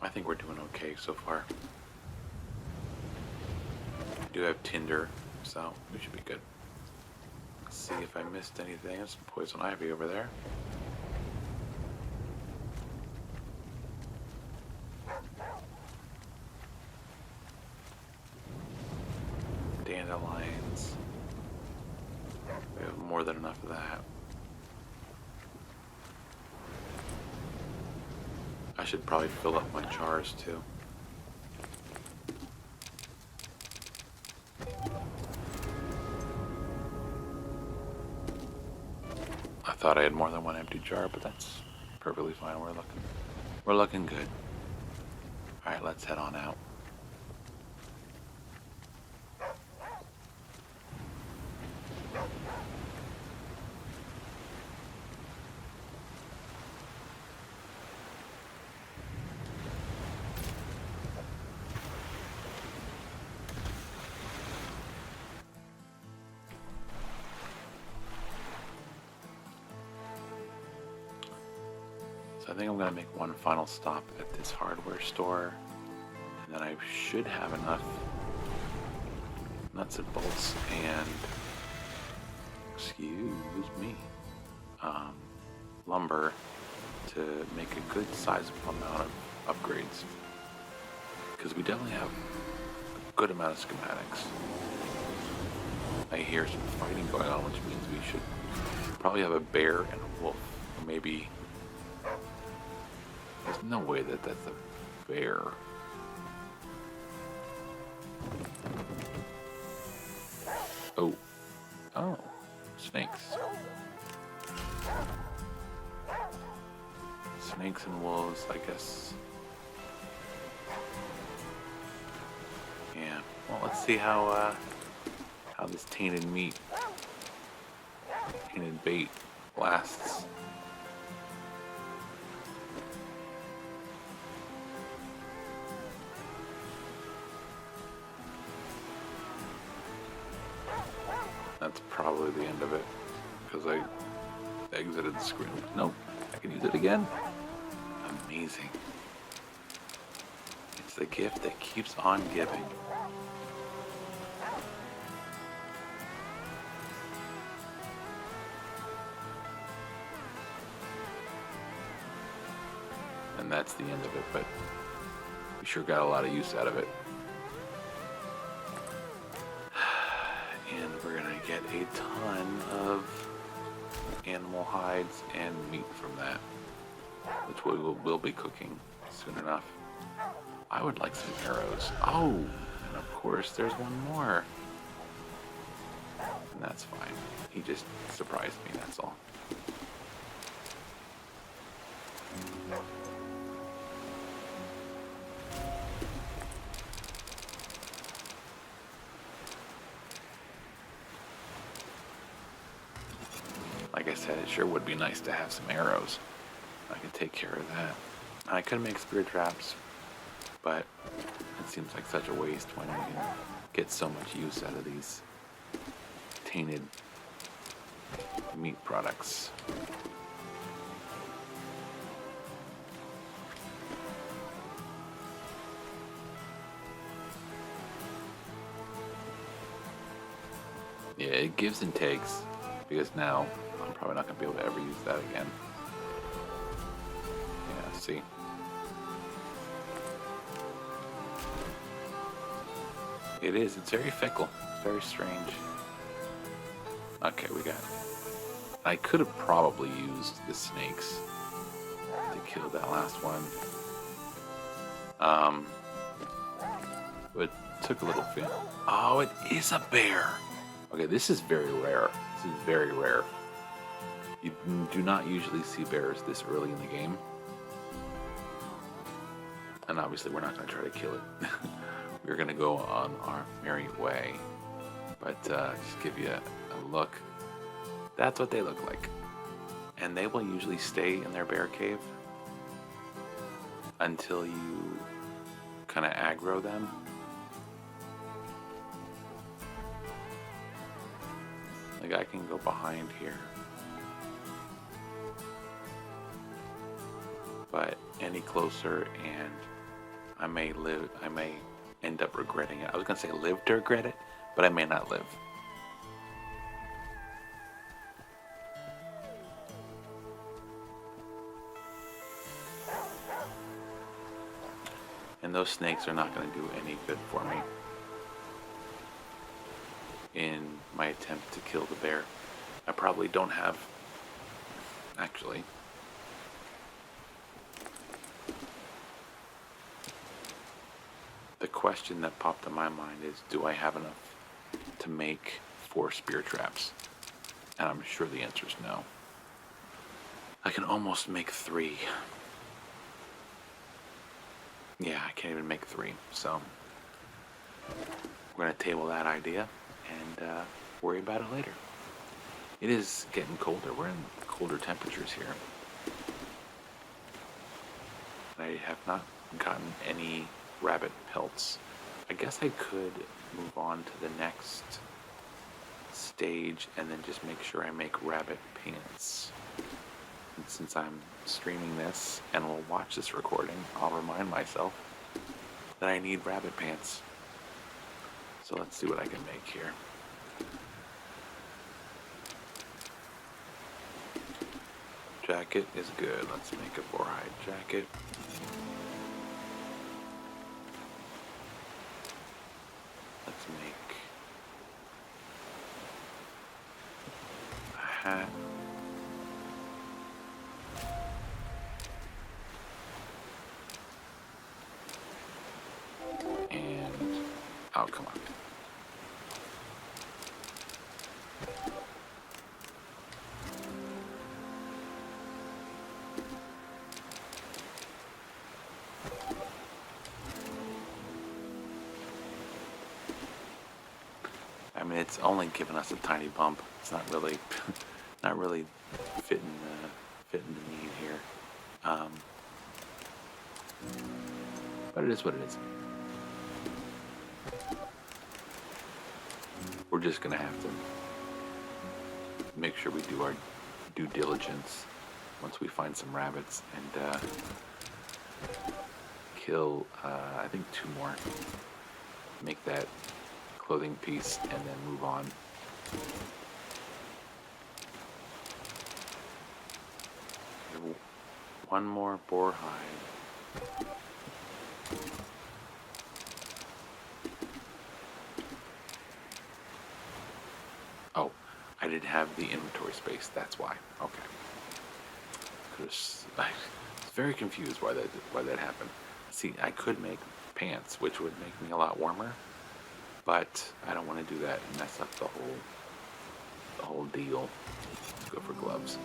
I think we're doing okay so far. I do have tinder, so we should be good. Let's see if I missed anything. There's some poison ivy over there. Dandelions. We have more than enough of that. I should probably fill up my jars too. I thought I had more than one empty jar, but that's perfectly fine. We're looking good. All right, let's head on out. So I think I'm gonna make one final stop at this hardware store, and then I should have enough nuts and bolts and, excuse me, lumber to make a good sizable amount of upgrades. Because we definitely have a good amount of schematics. I hear some fighting going on, which means we should probably have a bear and a wolf, or maybe. There's no way that that's a bear. Oh, snakes. Snakes and wolves, I guess. Yeah. Well, let's see how this tainted bait lasts. That's probably the end of it, because I exited the screen. Nope, I can use it again. Amazing. It's the gift that keeps on giving. And that's the end of it, but we sure got a lot of use out of it. And we're gonna get a ton of animal hides and meat from that, which we will be cooking soon enough. I would like some arrows. Oh, and of course there's one more. And that's fine. He just surprised me, that's all. Like I said, it sure would be nice to have some arrows. I could take care of that. I could make spear traps, but it seems like such a waste when we can get so much use out of these tainted meat products. Yeah, it gives and takes, because now I'm probably not going to be able to ever use that again. Yeah, see? It is. It's very fickle. It's very strange. Okay, we got it. I could have probably used the snakes to kill that last one. But it took a little fin. Oh, it is a bear. Okay, this is very rare. This is very rare. You do not usually see bears this early in the game. And obviously we're not going to try to kill it. We're going to go on our merry way. But just give you a look. That's what they look like. And they will usually stay in their bear cave until you kind of aggro them. Like I can go behind here, but any closer and I may end up regretting it. I was gonna say live to regret it, but I may not live. And those snakes are not gonna do any good for me in my attempt to kill the bear. I probably don't have, actually. The question that popped in my mind is, do I have enough to make 4 spear traps? And I'm sure the answer is no. I can almost make 3. Yeah, I can't even make 3, so we're gonna table that idea and worry about it later. It is getting colder. We're in colder temperatures here. I have not gotten any rabbit pelts. I guess I could move on to the next stage and then just make sure I make rabbit pants. And since I'm streaming this and will watch this recording, I'll remind myself that I need rabbit pants. So let's see what I can make here. Jacket is good. Let's make a boar-hide jacket. Let's make a hat. And, oh, come on. I mean, it's only given us a tiny bump. It's not really, not really fitting the need here. But it is what it is. We're just gonna have to make sure we do our due diligence once we find some rabbits and kill, I think 2 more. Make that clothing piece and then move on. One more boar hide. Oh, I didn't have the inventory space. That's why. Okay. I was very confused why that happened. See, I could make pants, which would make me a lot warmer, but I don't want to do that and mess up the whole deal. Let's go for gloves.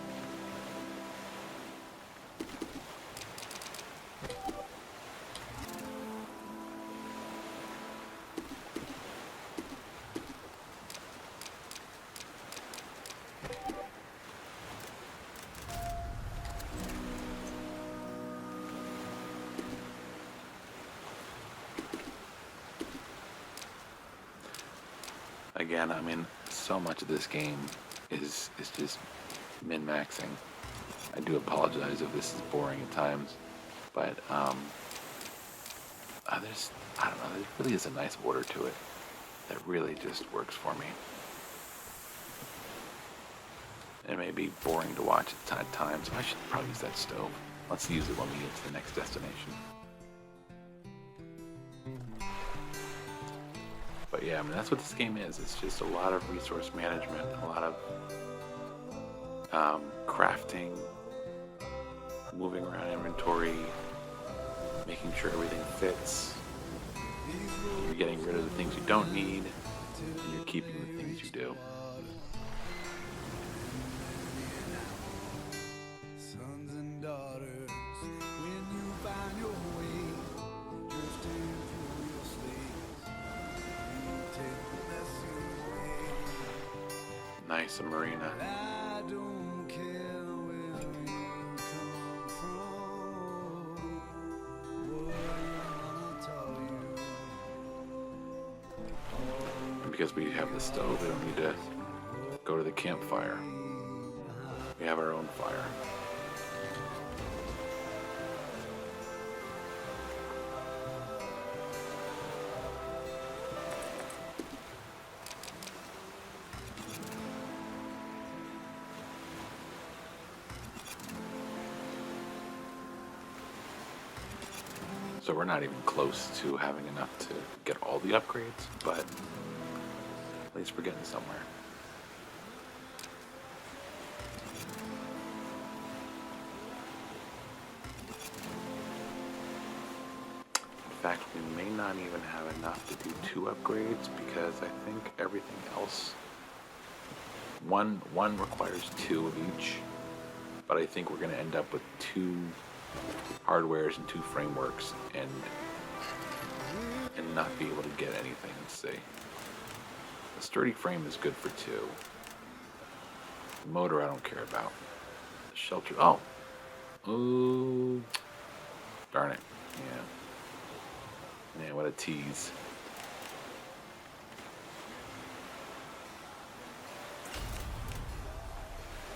Again, I mean, so much of this game is just min-maxing. I do apologize if this is boring at times, but I don't know, there really is a nice order to it that really just works for me. It may be boring to watch at times, so I should probably use that stove. Let's use it when we get to the next destination. But yeah, I mean, that's what this game is. It's just a lot of resource management, a lot of crafting, moving around inventory, making sure everything fits. You're getting rid of the things you don't need, and you're keeping the things you do. Nice, a marina. And because we have the stove, we don't need to go to the campfire. We have our own fire. So we're not even close to having enough to get all the upgrades, but at least we're getting somewhere. In fact, we may not even have enough to do 2 upgrades because I think everything else, one requires 2 of each, but I think we're going to end up with 2 hardwares and 2 frameworks and not be able to get anything. Let's see. The sturdy frame is good for 2. The motor I don't care about. The shelter, oh. Ooh. Darn it. Yeah. Yeah, what a tease.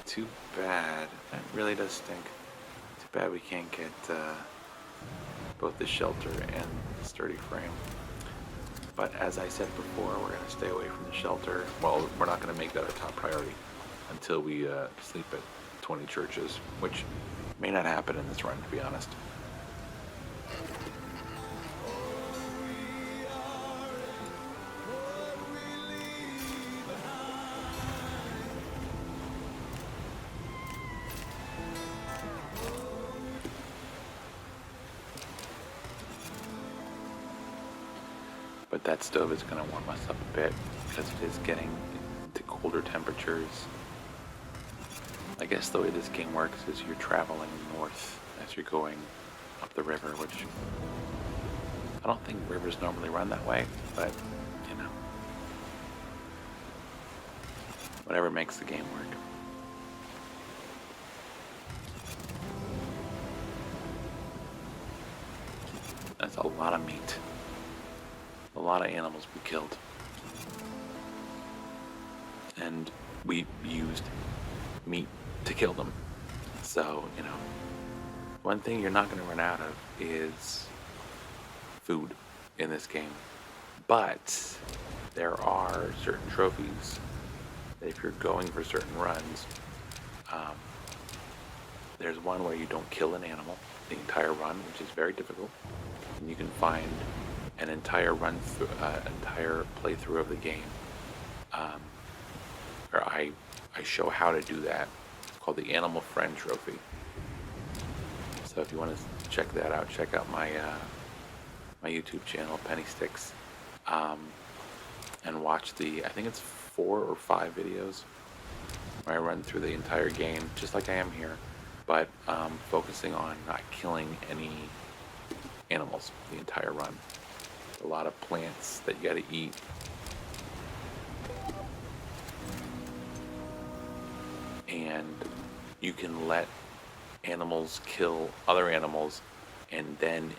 Too bad. That really does stink. Too bad we can't get both the shelter and the sturdy frame. But as I said before, we're going to stay away from the shelter. Well, we're not going to make that our top priority until we sleep at 20 churches, which may not happen in this run, to be honest. But that stove is going to warm us up a bit because it is getting to colder temperatures. I guess the way this game works is you're traveling north as you're going up the river, which I don't think rivers normally run that way, but you know, whatever makes the game work. That's a lot of meat. A lot of animals we killed. And we used meat to kill them. So, you know, one thing you're not going to run out of is food in this game. But there are certain trophies that if you're going for certain runs, there's one where you don't kill an animal the entire run, which is very difficult. And you can find an entire entire playthrough of the game, or I show how to do that. It's called the Animal Friend Trophy. So if you want to check that out, check out my my YouTube channel, Penny Sticks, and watch I think it's 4 or 5 videos where I run through the entire game, just like I am here, but focusing on not killing any animals the entire run. A lot of plants that you got to eat. And you can let animals kill other animals and then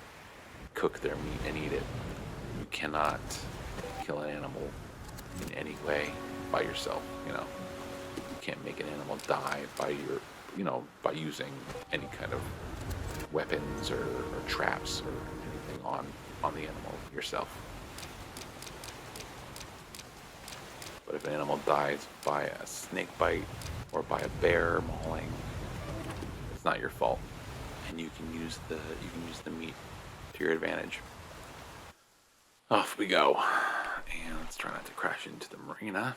cook their meat and eat it. You cannot kill an animal in any way by yourself, you know. You can't make an animal die by by using any kind of weapons or traps or anything on the animal yourself. But if an animal dies by a snake bite or by a bear mauling, it's not your fault, and you can use the meat to your advantage. Off we go, and let's try not to crash into the marina.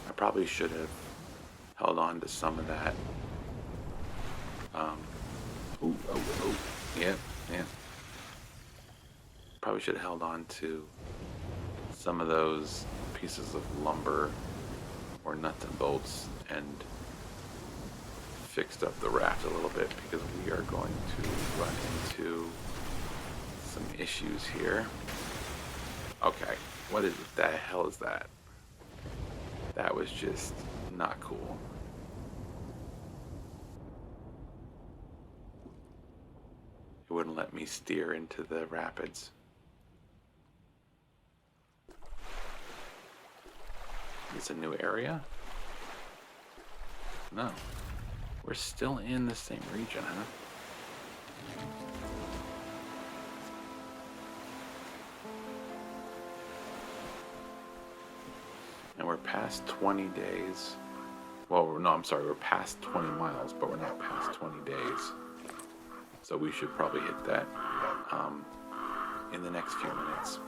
I probably should have held on to some of that. Yeah. Probably should have held on to some of those pieces of lumber or nuts and bolts and fixed up the raft a little bit, because we are going to run into some issues here. Okay, what the hell is that? That was just not cool. It wouldn't let me steer into the rapids. It's a new area? No. We're still in the same region, huh? And we're past 20 days. Well, no, I'm sorry, we're past 20 miles, but we're not past 20 days. So we should probably hit that in the next few minutes.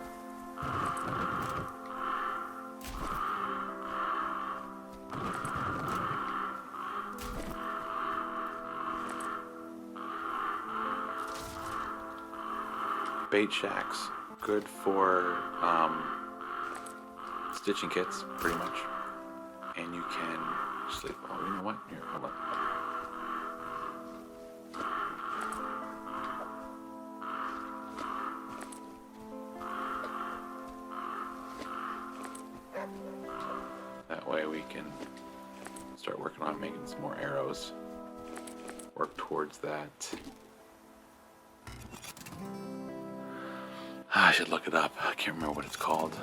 Bait shacks, good for stitching kits, pretty much. And you can sleep. Oh, you know what? Here, hold on. That way we can start working on making some more arrows. Work towards that. I should look it up. I can't remember what it's called.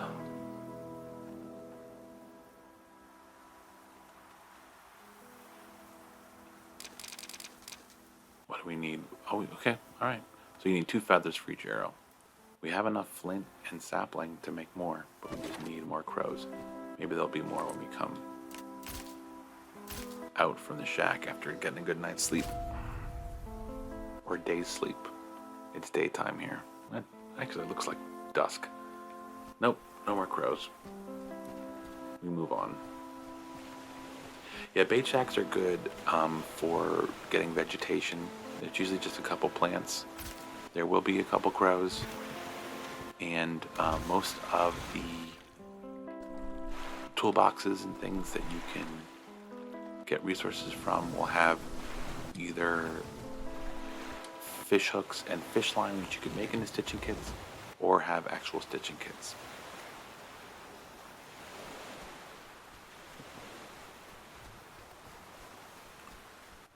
What do we need? Oh, okay. All right. So you need 2 feathers for each arrow. We have enough flint and sapling to make more, but we just need more crows. Maybe there'll be more when we come out from the shack after getting a good night's sleep. Or day's sleep. It's daytime here. Actually, it looks like dusk. Nope, no more crows. We move on. Yeah, bait shacks are good for getting vegetation. It's usually just a couple plants. There will be a couple crows. And most of the toolboxes and things that you can get resources from will have either fish hooks and fish line, which you could make into stitching kits, or have actual stitching kits.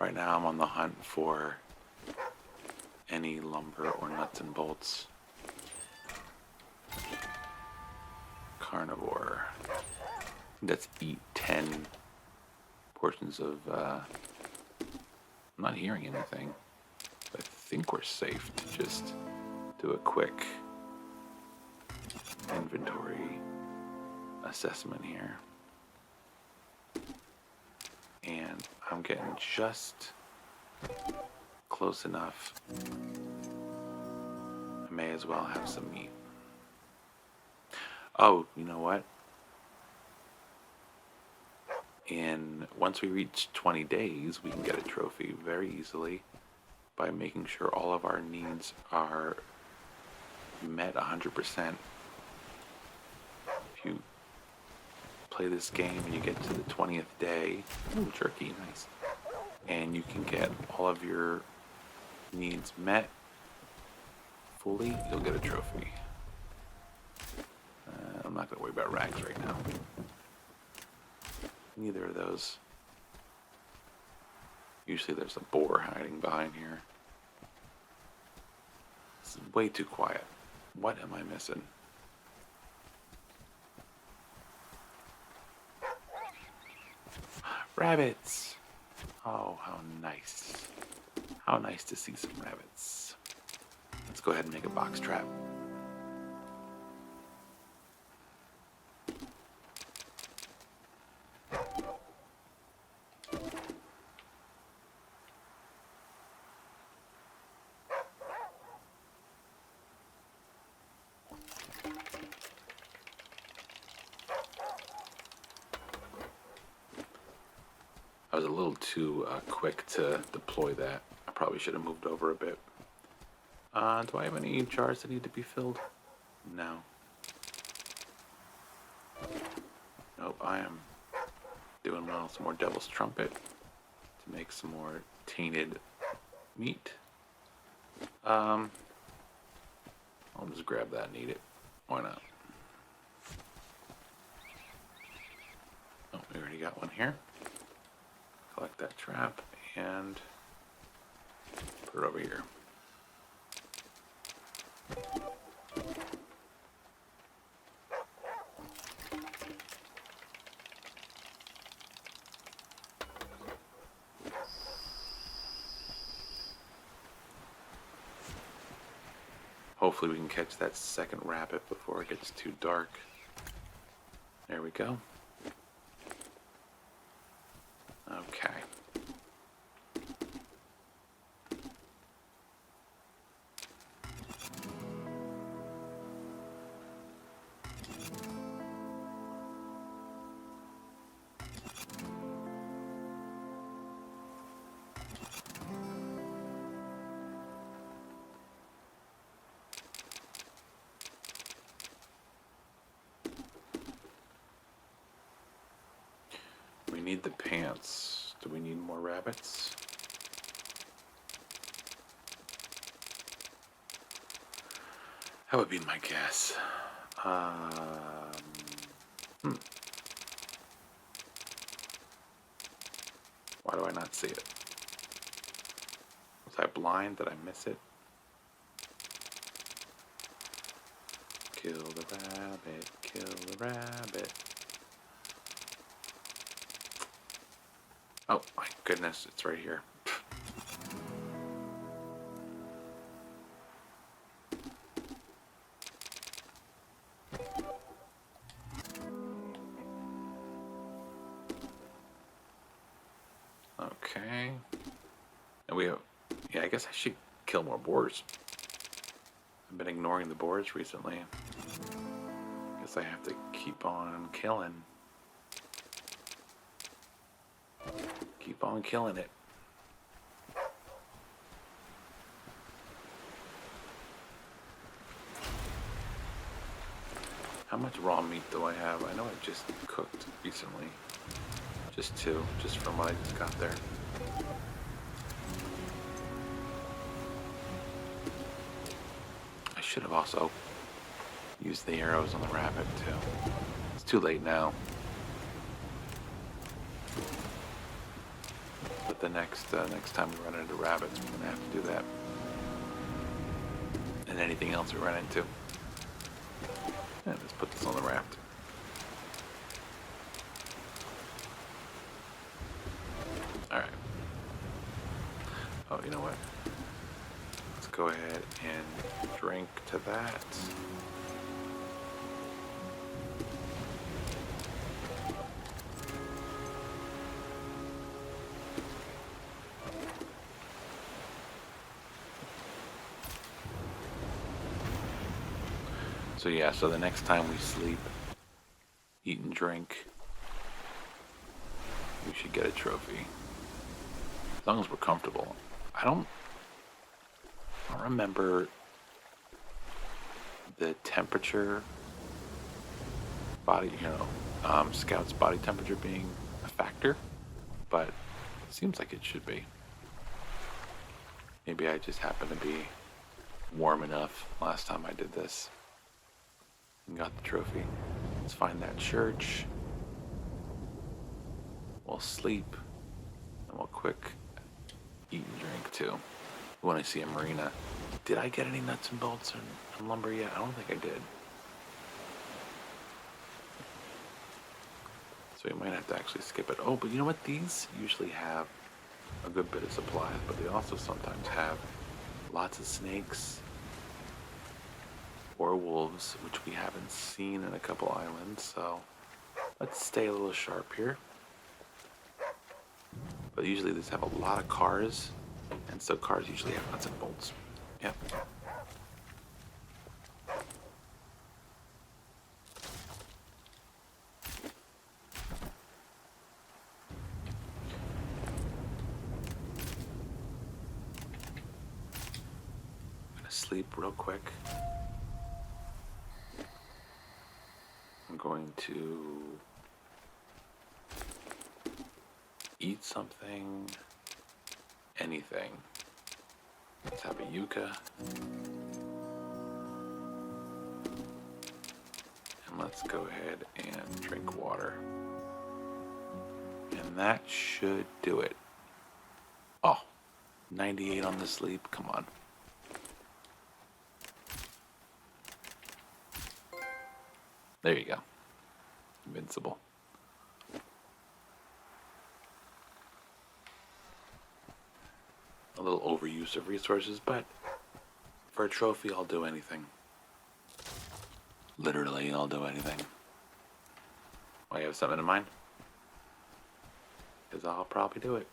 Right now I'm on the hunt for any lumber or nuts and bolts. Carnivore. Let's eat 10 portions of, I'm not hearing anything. I think we're safe to just do a quick inventory assessment here. And I'm getting just close enough. I may as well have some meat. Oh, you know what? Once we reach 20 days, we can get a trophy very easily by making sure all of our needs are met 100%. If you play this game and you get to the 20th day, ooh, jerky, nice, and you can get all of your needs met fully, you'll get a trophy. I'm not going to worry about rags right now. Neither of those. Usually there's a boar hiding behind here. This is way too quiet. What am I missing? Rabbits! Oh, how nice. How nice to see some rabbits. Let's go ahead and make a box trap. I was a little too quick to deploy that. I probably should have moved over a bit. Do I have any jars that need to be filled? No. Nope, I am doing some more Devil's Trumpet to make some more tainted meat. I'll just grab that and eat it. Why not? Oh, we already got one here. Collect that trap and put it over here. Hopefully we can catch that second rabbit before it gets too dark. There we go. Okay. We need the pants. Do we need more rabbits? That would be my guess. Why do I not see it? Was I blind? Did I miss it? Kill the rabbit, kill the rabbit. Oh my goodness, it's right here. Okay. And yeah, I guess I should kill more boars. I've been ignoring the boars recently. Guess I have to keep on killing. Keep on killing it. How much raw meat do I have? I know I just cooked recently. Just 2, just from what I just got there. I should have also used the arrows on the rabbit too. It's too late now. But the next time we run into rabbits, we're gonna have to do that. And anything else we run into. Yeah, let's put this on the raft. Alright. Oh, you know what? Let's go ahead and drink to that. So yeah, so the next time we sleep, eat and drink, we should get a trophy. As long as we're comfortable. I don't remember the temperature body, Scout's body temperature being a factor, but it seems like it should be. Maybe I just happened to be warm enough last time I did this and got the trophy. Let's find that church. We'll sleep and we'll quick eat and drink too. When I see a marina. Did I get any nuts and bolts and lumber yet? I don't think I did. So we might have to actually skip it. Oh, but you know what? These usually have a good bit of supplies, but they also sometimes have lots of snakes or wolves, which we haven't seen in a couple islands, so let's stay a little sharp here. But usually these have a lot of cars, and so cars usually have nuts and bolts. Yep. I'm gonna sleep real quick. I'm going to eat something, anything. Let's have a yucca. And let's go ahead and drink water. And that should do it. Oh, 98 on the sleep, come on. There you go. Invincible. A little overuse of resources, but For a trophy, I'll do anything. Literally, I'll do anything. Why, you have something in mind? Because I'll probably do it.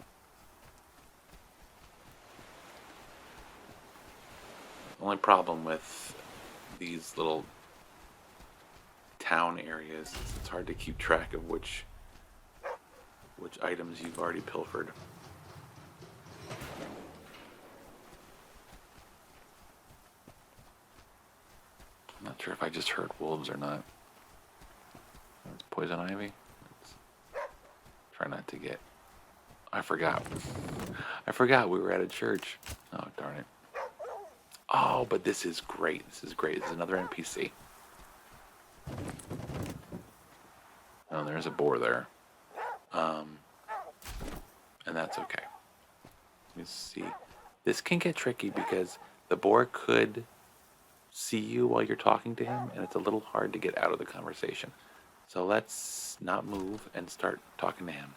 The only problem with these little town areas is it's hard to keep track of which items you've already pilfered. I'm not sure if I just heard wolves or not. It's poison ivy. Try not to get... I forgot. I forgot we were at a church. Oh, darn it. Oh, but this is great. This is great. This is another NPC. Oh, there's a boar there. And that's okay. Let me see. This can get tricky because the boar could see you while you're talking to him, and it's a little hard to get out of the conversation. So let's not move and start talking to him.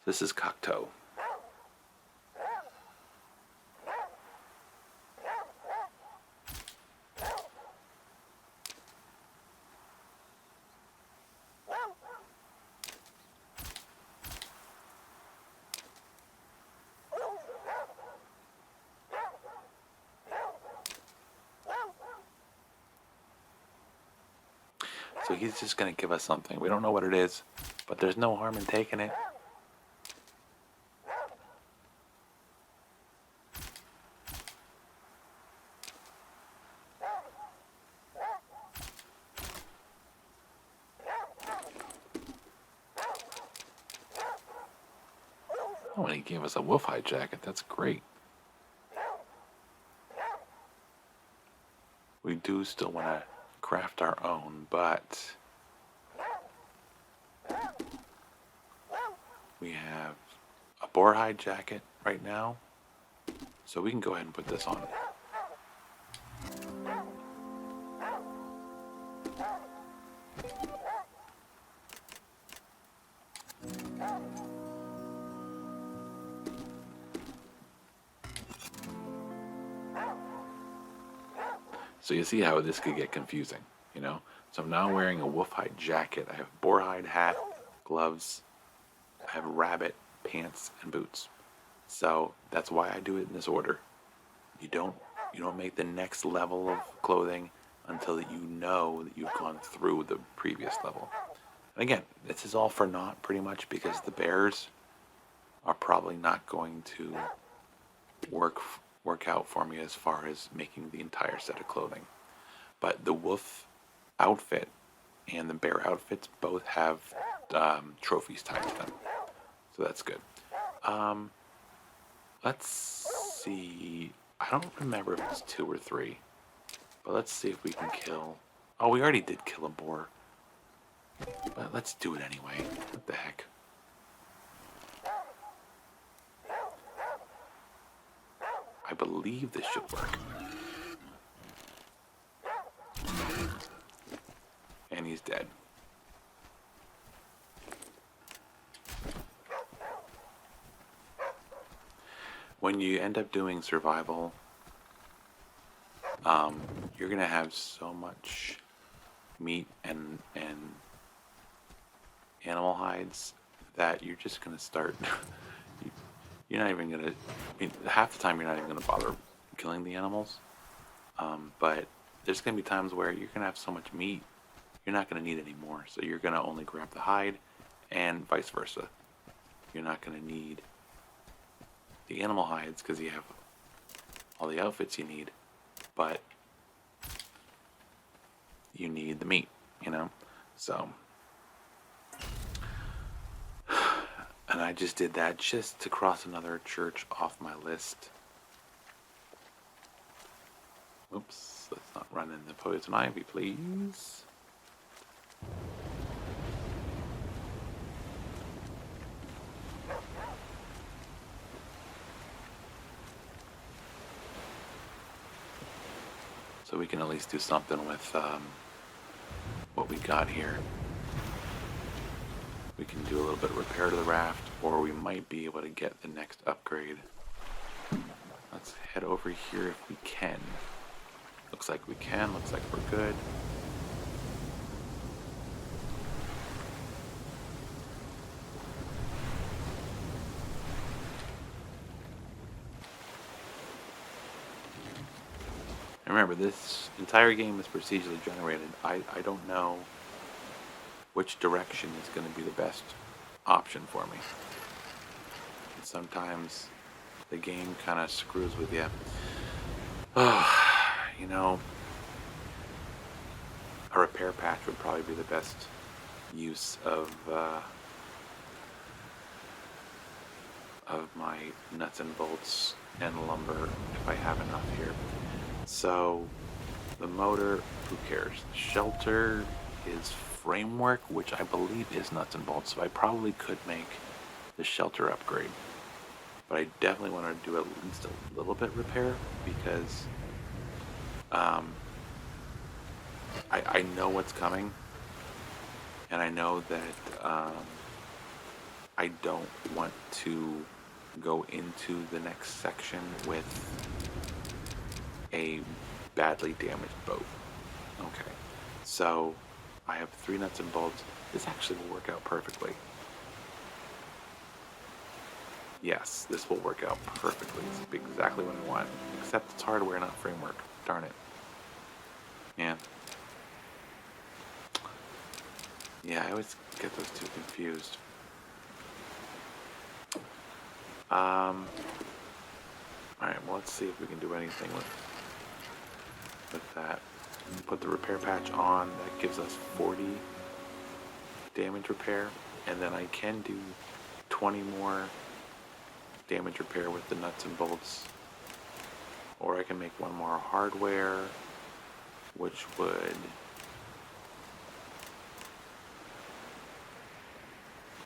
This is Cocteau. So he's just going to give us something. We don't know what it is, but there's no harm in taking it. Oh, and he gave us a wolf hide jacket. That's great. We do still want to craft our own, but we have a boar hide jacket right now, so we can go ahead and put this on. So you see how this could get confusing, you know? So I'm now wearing a wolf hide jacket. I have boar hide hat, gloves, I have rabbit pants and boots. So that's why I do it in this order. You don't make the next level of clothing until you know that you've gone through the previous level. And again, this is all for naught pretty much because the bears are probably not going to work out for me as far as making the entire set of clothing. But the wolf outfit and the bear outfits both have trophies tied to them. So that's good. Let's see. I don't remember if it's 2 or 3. But let's see if we can kill... Oh, we already did kill a boar. But let's do it anyway. What the heck? I believe this should work. And he's dead. When you end up doing survival, you're gonna have so much meat and animal hides that you're just gonna start. You're not even gonna. I mean, half the time you're not even gonna bother killing the animals. But there's gonna be times where you're gonna have so much meat, you're not gonna need any more. So you're gonna only grab the hide, and vice versa. You're not gonna need the animal hides because you have all the outfits you need, but you need the meat, you know? So, and I just did that just to cross another church off my list. Oops, let's not run in the poison ivy, please. So we can at least do something with what we got here. We can do a little bit of repair to the raft, or we might be able to get the next upgrade. Let's head over here if we can. Looks like we can. Looks like we're good. And remember, this entire game is procedurally generated. I don't know which direction is going to be the best option for me. And sometimes the game kind of screws with you. You know, a repair patch would probably be the best use of my nuts and bolts and lumber if I have enough here. So the motor, who cares? Shelter is framework, which I believe is nuts and bolts, so I probably could make the shelter upgrade. But I definitely want to do at least a little bit repair because I know what's coming, and I know that I don't want to go into the next section with a badly damaged boat. Okay, so I have 3 nuts and bolts. This actually will work out perfectly. Yes, this will work out perfectly. It's exactly what I want. Except it's hardware, not framework. Darn it. Yeah, I always get those two confused. Alright, well, let's see if we can do anything with that. Put the repair patch on. That gives us 40 damage repair. And then I can do 20 more damage repair with the nuts and bolts. Or I can make one more hardware, which would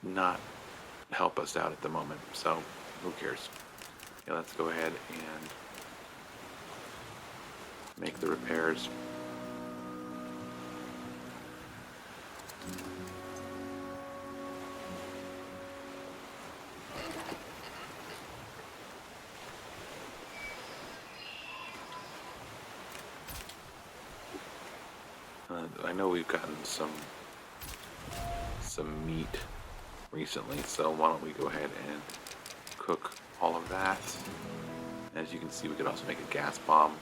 not help us out at the moment. So who cares? Yeah, let's go ahead and make the repairs. I know we've gotten some meat recently, so why don't we go ahead and cook all of that. As you can see, we could also make a gas bomb.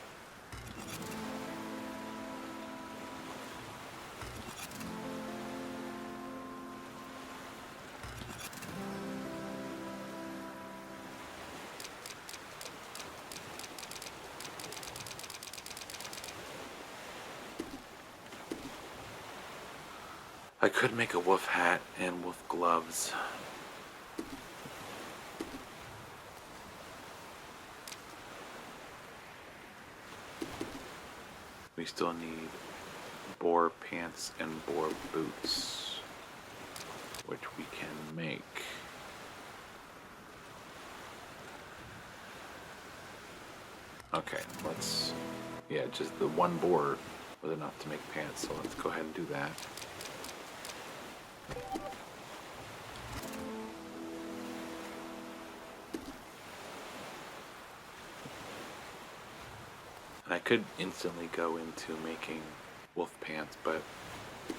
I could make a wolf hat and wolf gloves. We still need boar pants and boar boots, which we can make. Okay, yeah, just the one boar was enough to make pants, so let's go ahead and do that. And I could instantly go into making wolf pants, but I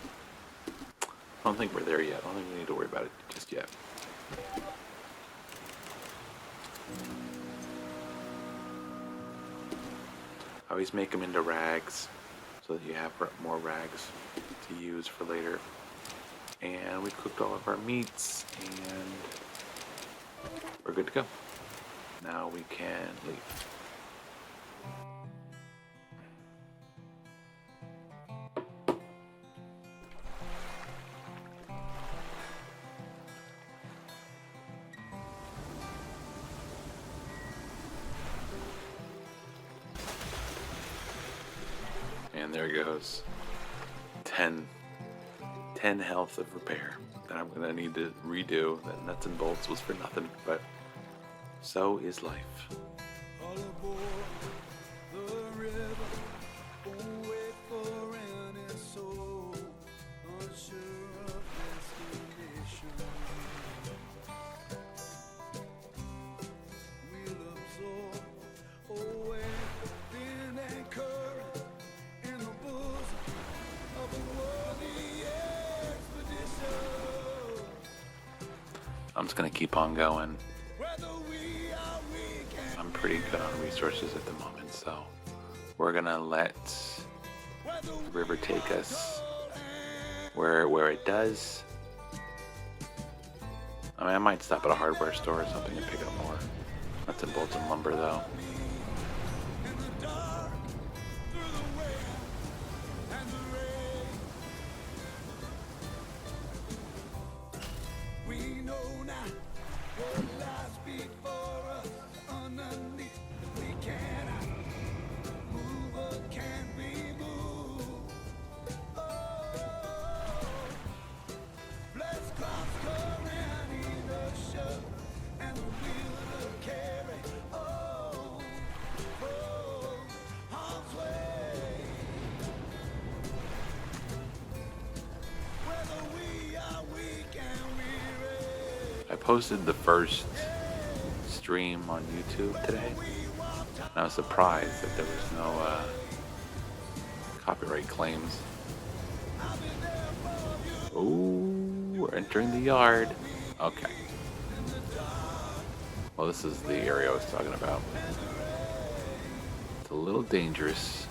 don't think we're there yet. I don't think we need to worry about it just yet. I always make them into rags so that you have more rags to use for later. And we cooked all of our meats and we're good to go. Now we can leave. And there goes 10 health of repair that I'm going to need to redo. That nuts and bolts was for nothing, but so is life. All aboard the river, won't wait for any soul, unsure of destination. We'll absorb away, been and current. I'm just gonna keep on going. I'm pretty good on resources at the moment, so we're gonna let the river take us where it does. I mean, I might stop at a hardware store or something and pick up more nuts and bolts and lumber, though. I posted the first stream on YouTube today, and I was surprised that there was no copyright claims. Ooh, we're entering the yard. Okay. Well, this is the area I was talking about. It's a little dangerous.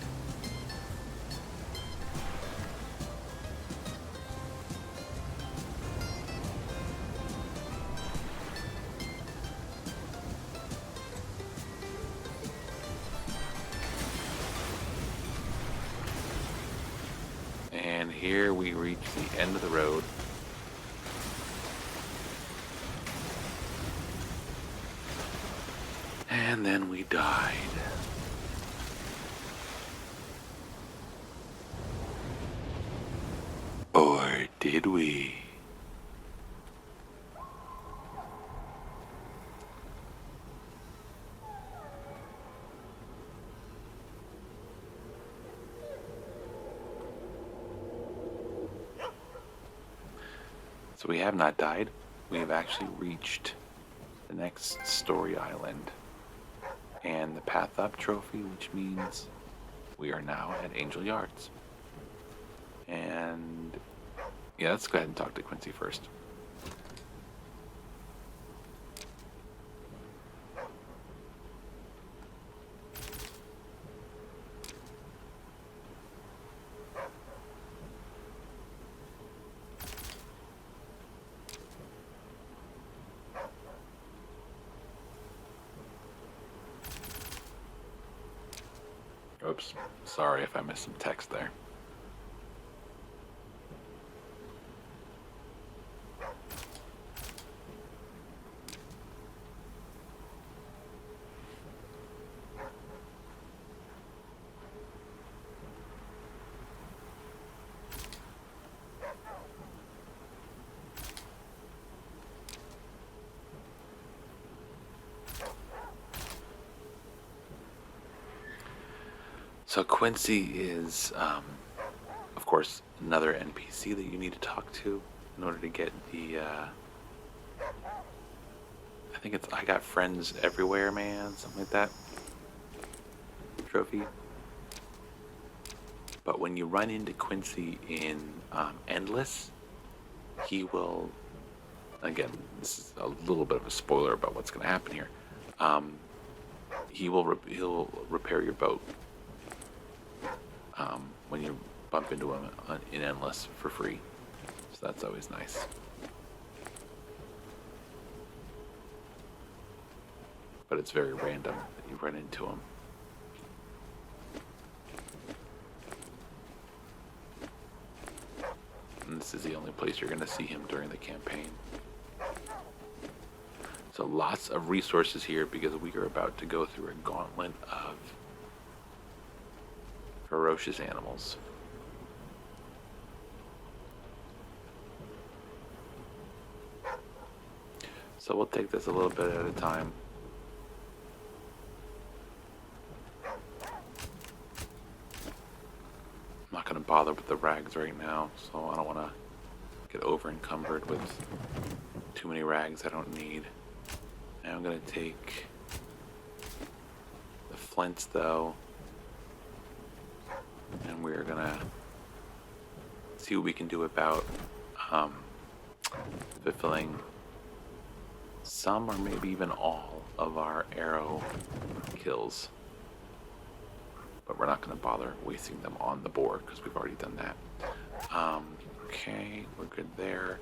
And here we reach the end of the road. And then we died. Or did we? So we have not died. We have actually reached the next story island and the path up trophy, which means we are now at Angel Yards. And yeah, let's go ahead and talk to Quincy first. Oops, sorry if I missed some text there. So Quincy is, of course, another NPC that you need to talk to in order to get the, I think it's I Got Friends Everywhere, man, something like that, trophy. But when you run into Quincy in Endless, he will, again, this is a little bit of a spoiler about what's going to happen here, he'll repair your boat. When you bump into him in Endless for free. So that's always nice. But it's very random that you run into him. And this is the only place you're going to see him during the campaign. So lots of resources here because we are about to go through a gauntlet of ferocious animals. So we'll take this a little bit at a time. I'm not going to bother with the rags right now, so I don't want to get over encumbered with too many rags I don't need. Now I'm going to take the flints though. And we're gonna see what we can do about fulfilling some or maybe even all of our arrow kills. But we're not going to bother wasting them on the board because we've already done that. Okay, we're good there.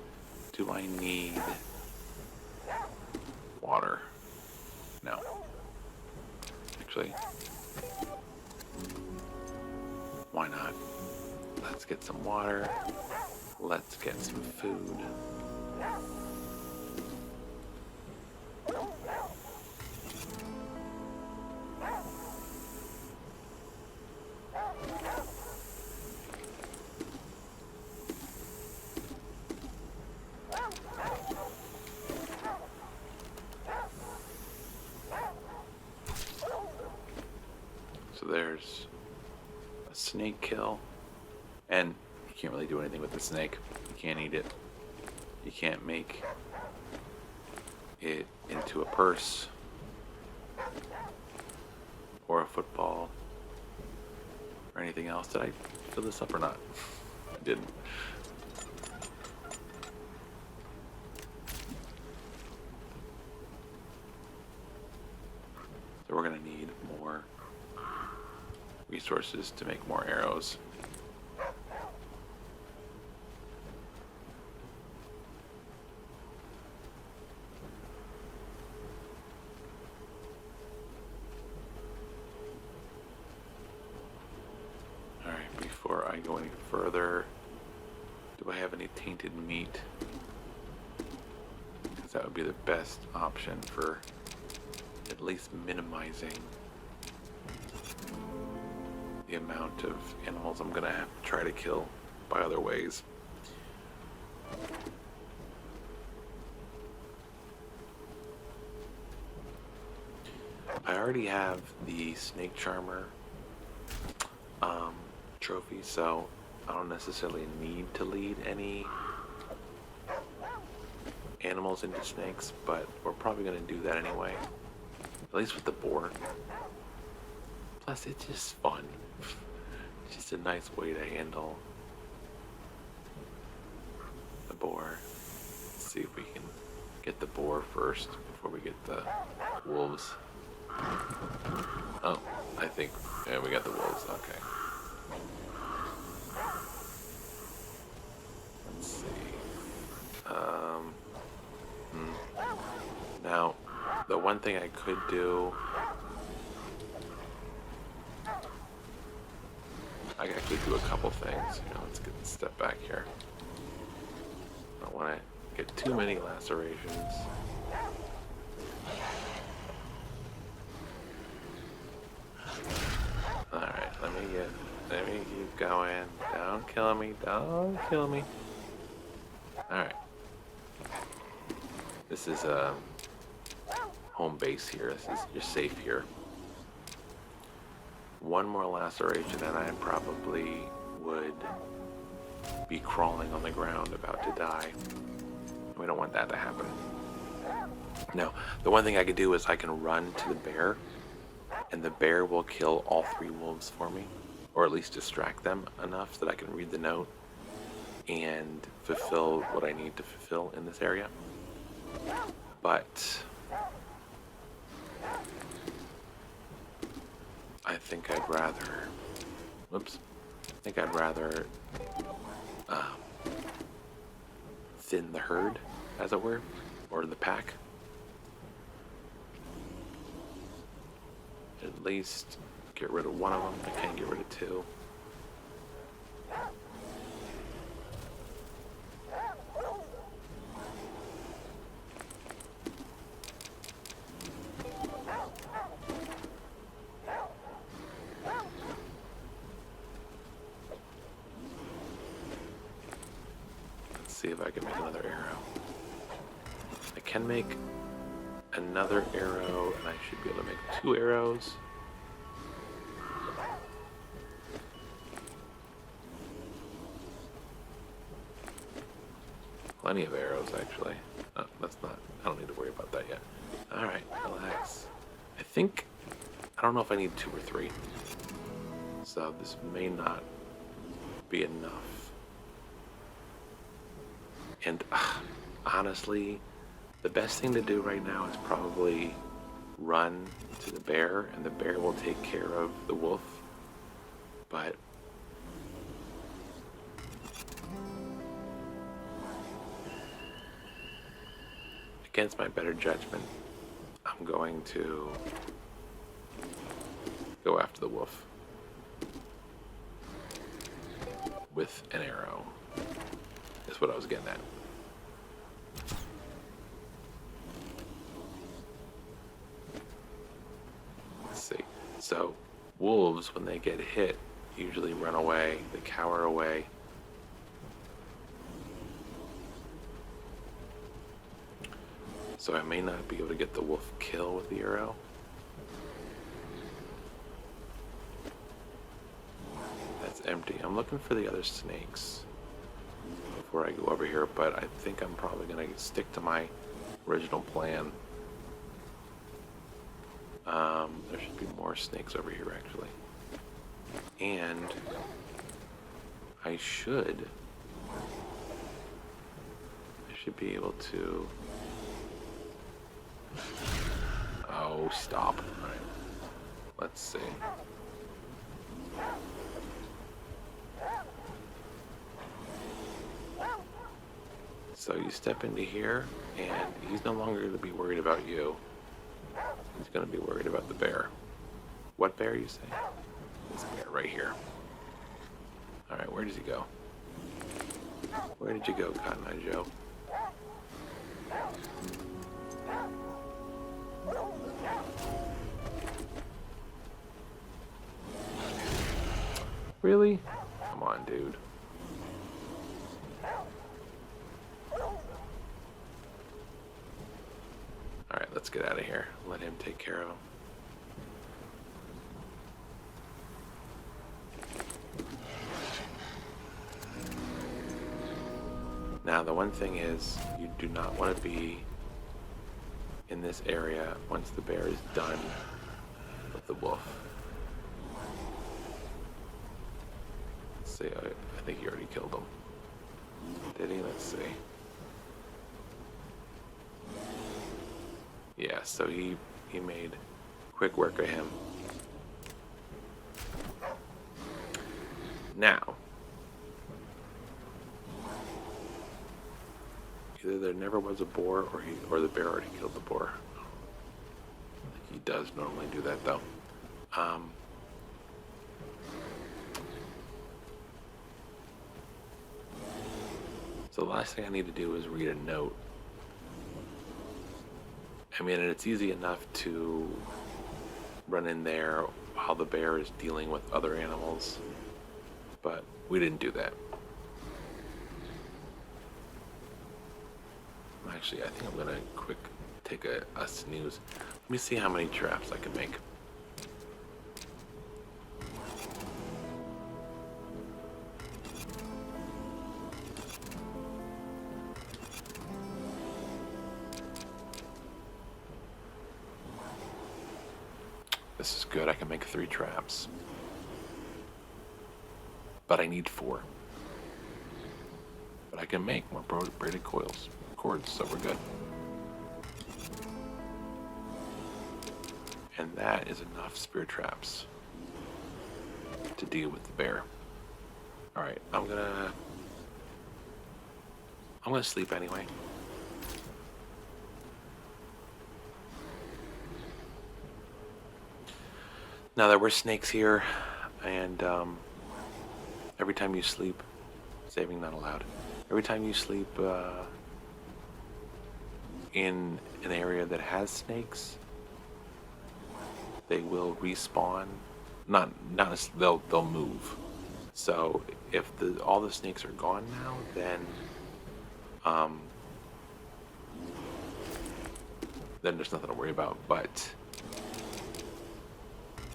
Do I need water? No. Actually, why not? Let's get some water. Let's get some food. So there's a snake kill, and you can't really do anything with the snake. You can't eat it. You can't make it into a purse or a football or anything else. Did I fill this up or not? I didn't. So we're gonna need more resources to make more arrows. Alright, before I go any further, do I have any tainted meat? Because that would be the best option for at least minimizing the amount of animals I'm gonna have to try to kill by other ways. I already have the snake charmer trophy, so I don't necessarily need to lead any animals into snakes, but we're probably gonna do that anyway. At least with the boar. Plus, it's just fun. It's just a nice way to handle the boar. Let's see if we can get the boar first before we get the wolves. Oh, I think, yeah, we got the wolves, okay. Let's see. Now, the one thing I could do, I could do a couple things. You know, let's get step back here. I don't want to get too many lacerations. All right, let me keep going. Don't kill me. Don't kill me. All right. This is home base here. You're safe here. One more laceration and I probably would be crawling on the ground about to die. We don't want that to happen. Now, the one thing I could do is I can run to the bear, and the bear will kill all 3 wolves for me, or at least distract them enough that I can read the note and fulfill what I need to fulfill in this area. But I think I'd rather, thin the herd, as it were, or the pack. At least get rid of one of them. I can't get rid of 2. See if I can make another arrow. I can make another arrow, and I should be able to make 2 arrows. Plenty of arrows, actually. Oh, that's not, I don't need to worry about that yet. Alright, relax. I don't know if I need 2 or 3. So this may not be enough. And honestly, The best thing to do right now is probably run to the bear, and the bear will take care of the wolf. But against my better judgment, I'm going to go after the wolf with an arrow. Is what I was getting at. Let's see. So wolves, when they get hit, usually run away. They cower away. So I may not be able to get the wolf kill with the arrow. That's empty. I'm looking for the other snakes before I go over here, but I think I'm probably going to stick to my original plan. There should be more snakes over here, actually. And I should be able to... Oh, stop. All right. Let's see. So you step into here, and he's no longer going to be worried about you. He's going to be worried about the bear. What bear, you say? This bear right here. All right, where does he go? Where did you go, Cotton Eye Joe? Really? Come on, dude. Alright, let's get out of here. Let him take care of him. Now, the one thing is, you do not want to be in this area once the bear is done with the wolf. Let's see, I think he already killed him. Did he? Let's see. Yeah, so he made quick work of him. Now, either there never was a boar, or the bear already killed the boar. He does normally do that, though. So the last thing I need to do is read a note. I mean, and it's easy enough to run in there while the bear is dealing with other animals, but we didn't do that. Actually, I think I'm gonna take a snooze. Let me see how many traps I can make. This is good. I can make 3 traps. But I need 4. But I can make more braided cords, so we're good. And that is enough spear traps to deal with the bear. Alright, I'm gonna sleep anyway. Now, there were snakes here, and every time you sleep, saving not allowed. Every time you sleep in an area that has snakes, they will respawn. They'll move. So if all the snakes are gone now, then there's nothing to worry about. But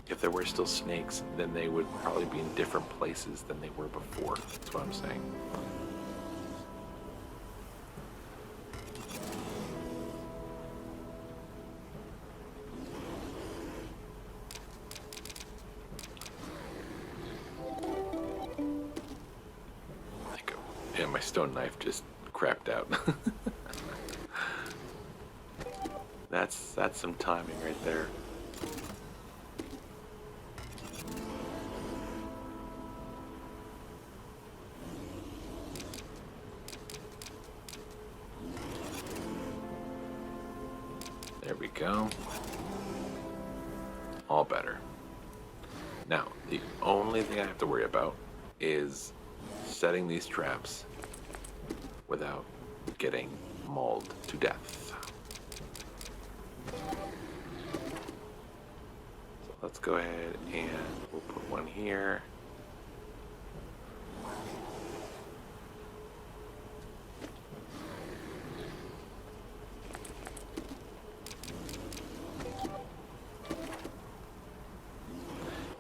if there were still snakes, then they would probably be in different places than they were before. That's what I'm saying. Yeah, my stone knife just crapped out. That's some timing right there. There we go. All better. Now, the only thing I have to worry about is setting these traps without getting mauled to death. So let's go ahead and we'll put one here.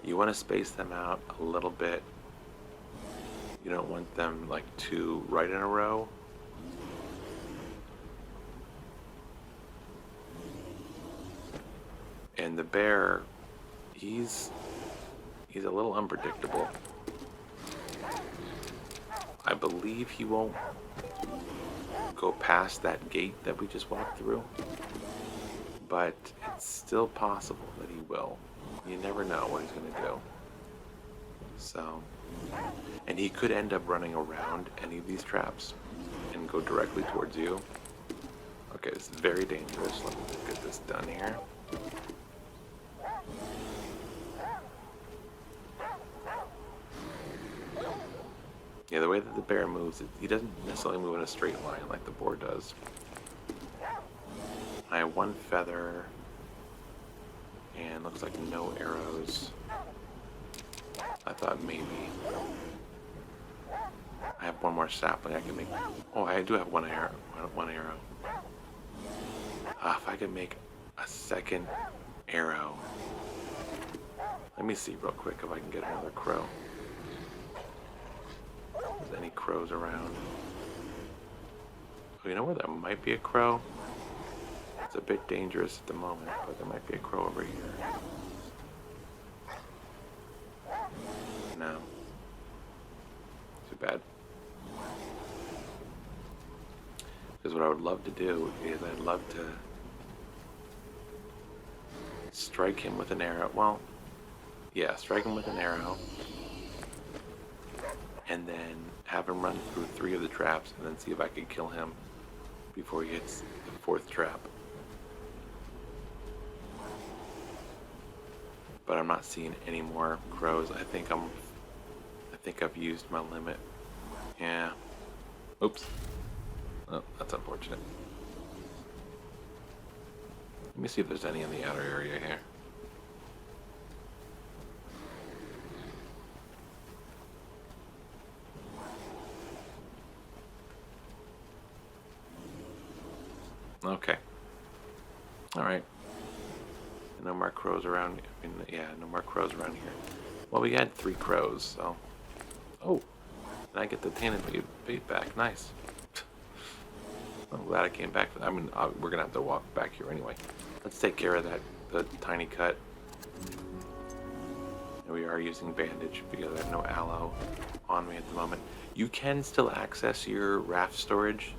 You want to space them out a little bit. You don't want them like two right in a row. And the bear, he's a little unpredictable. I believe he won't go past that gate that we just walked through, but it's still possible that he will. You never know what he's going to do. So, and he could end up running around any of these traps and go directly towards you. Okay, this is very dangerous. Let me get this done here. Yeah, the way that the bear moves, he doesn't necessarily move in a straight line like the boar does. I have one feather. And looks like no arrows. I thought maybe. I have one more sapling I can make. Oh, I do have one arrow. If I could make a second arrow. Let me see real quick if I can get another crow. Is there any crows around? Oh, you know where there might be a crow? It's a bit dangerous at the moment, but there might be a crow over here. No. Too bad. Because what I would love to do is I'd love to strike him with an arrow. Well, yeah, strike him with an arrow. And then have him run through 3 of the traps and then see if I can kill him before he hits the 4th trap. But I'm not seeing any more crows. I think I've used my limit. Yeah. Oops. Oh, that's unfortunate. Let me see if there's any in the outer area here. Okay. All right. No more crows around. I mean, yeah, no more crows around here. Well, we had 3 crows, so. Oh, and I get the painted bait back. Nice. I'm glad I came back. I mean, we're gonna have to walk back here anyway. Let's take care of the tiny cut. And we are using bandage because I have no aloe on me at the moment. You can still access your raft storage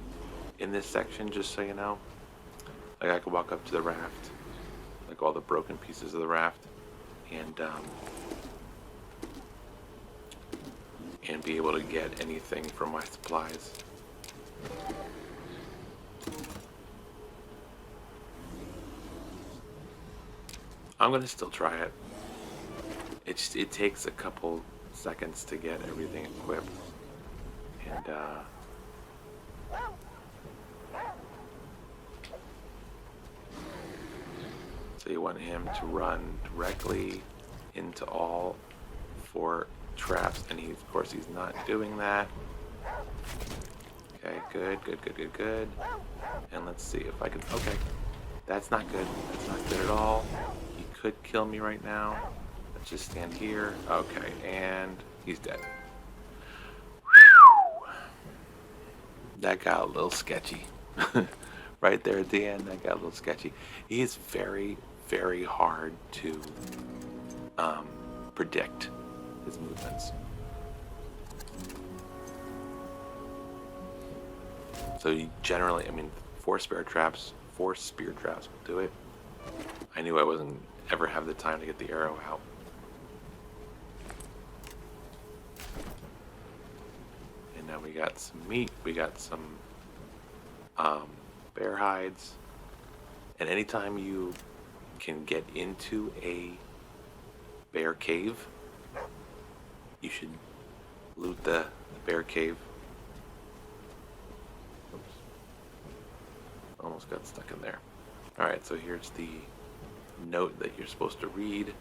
in this section, just so you know. Like I could walk up to the raft, like all the broken pieces of the raft, and be able to get anything from my supplies. I'm gonna still try it. It takes a couple seconds to get everything equipped, and so you want him to run directly into all 4 traps, and of course he's not doing that. Okay, good. And let's see if I can. Okay, that's not good. That's not good at all. He could kill me right now. Let's just stand here. Okay, and he's dead. Whew. That got a little sketchy. Right there at the end, that got a little sketchy. He is very, very hard to predict his movements. So you generally, I mean, 4 spare traps 4 spear drafts will do it. I knew I wasn't ever have the time to get the arrow out. And now we got some meat, we got some bear hides. And anytime you can get into a bear cave, you should loot the bear cave. Oops. Almost got stuck in there. Alright, so here's the note that you're supposed to read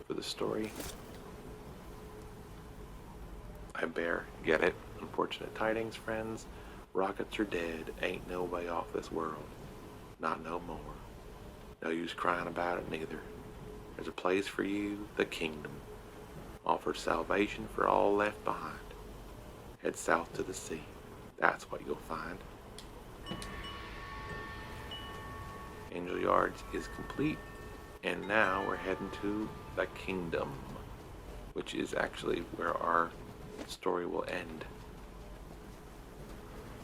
for the story. I bear, get it? Unfortunate tidings, friends. Rockets are dead. Ain't no way off this world. Not no more. No use crying about it neither. There's a place for you, the kingdom. Offers salvation for all left behind. Head south to the sea. That's what you'll find. Angel Yards is complete. And now we're heading to the kingdom, which is actually where our story will end.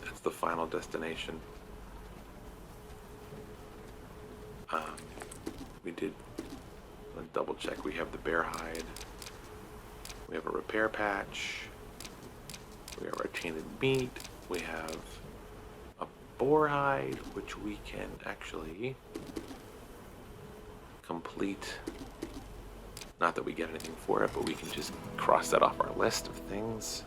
That's the final destination. We did double check. We have the bear hide. We have a repair patch. We have our tainted meat. We have a boar hide, which we can actually complete. Not that we get anything for it, but we can just cross that off our list of things.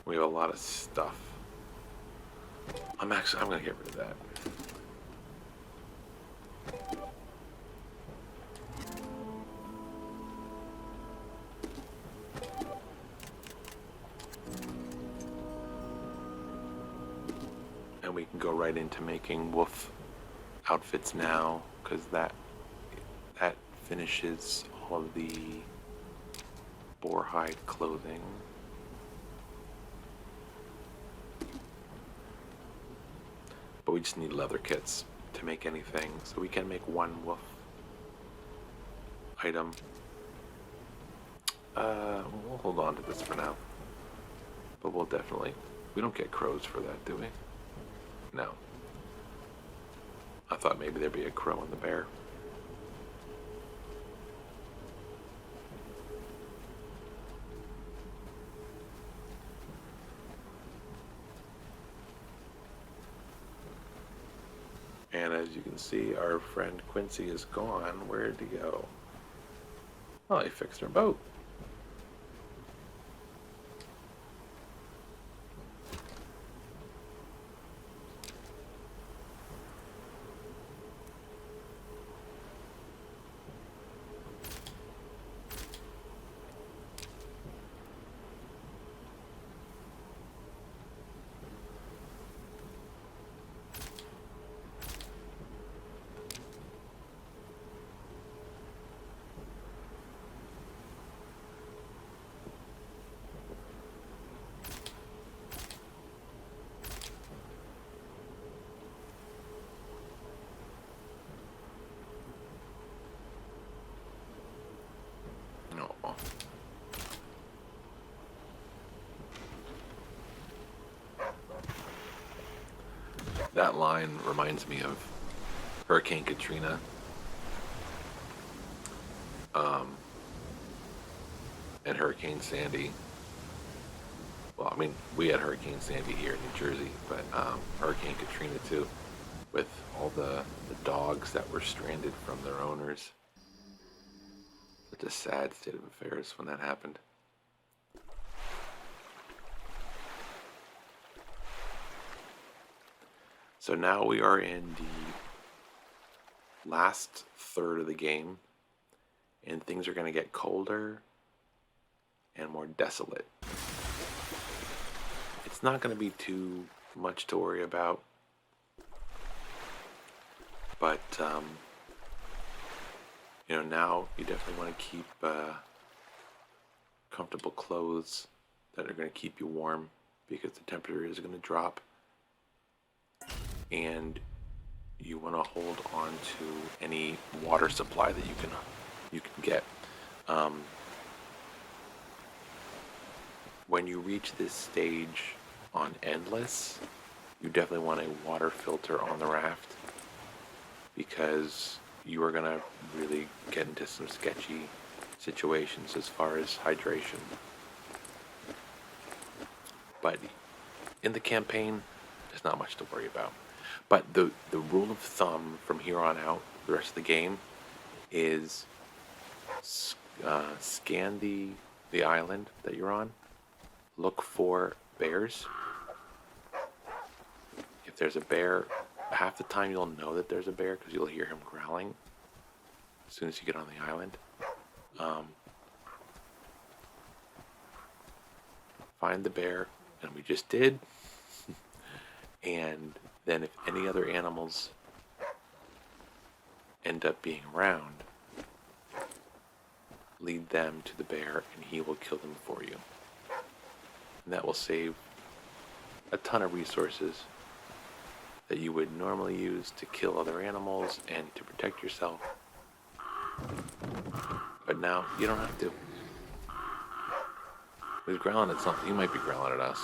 We have a lot of stuff. I'm gonna get rid of that. And we can go right into making wolf outfits now, because that finishes all of the boar hide clothing. But we just need leather kits to make anything, so we can make one wolf item. We'll hold on to this for now, but we'll definitely, we don't get crows for that, do we? No. I thought maybe there'd be a crow in the bear. And as you can see, our friend Quincy is gone. Where'd he go? Oh, he fixed our boat. No. That line reminds me of Hurricane Katrina. And Hurricane Sandy. Well, I mean, we had Hurricane Sandy here in New Jersey, but Hurricane Katrina too, with all the dogs that were stranded from their owners. Such a sad state of affairs when that happened. So now we are in the last third of the game, and things are going to get colder and more desolate. It's not going to be too much to worry about, but you know, now you definitely want to keep comfortable clothes that are going to keep you warm, because the temperature is going to drop, and you want to hold on to any water supply that you can get. when you reach this stage on Endless, you definitely want a water filter on the raft, because you are going to really get into some sketchy situations as far as hydration. But in the campaign, there's not much to worry about. But the rule of thumb from here on out, the rest of the game, is scan the island that you're on, look for bears. If there's a bear, half the time you'll know that there's a bear because you'll hear him growling as soon as you get on the island. Find the bear, and we just did. And then if any other animals end up being around, lead them to the bear and he will kill them for you. And that will save a ton of resources that you would normally use to kill other animals and to protect yourself. But now you don't have to. He's growling at something. He might be growling at us.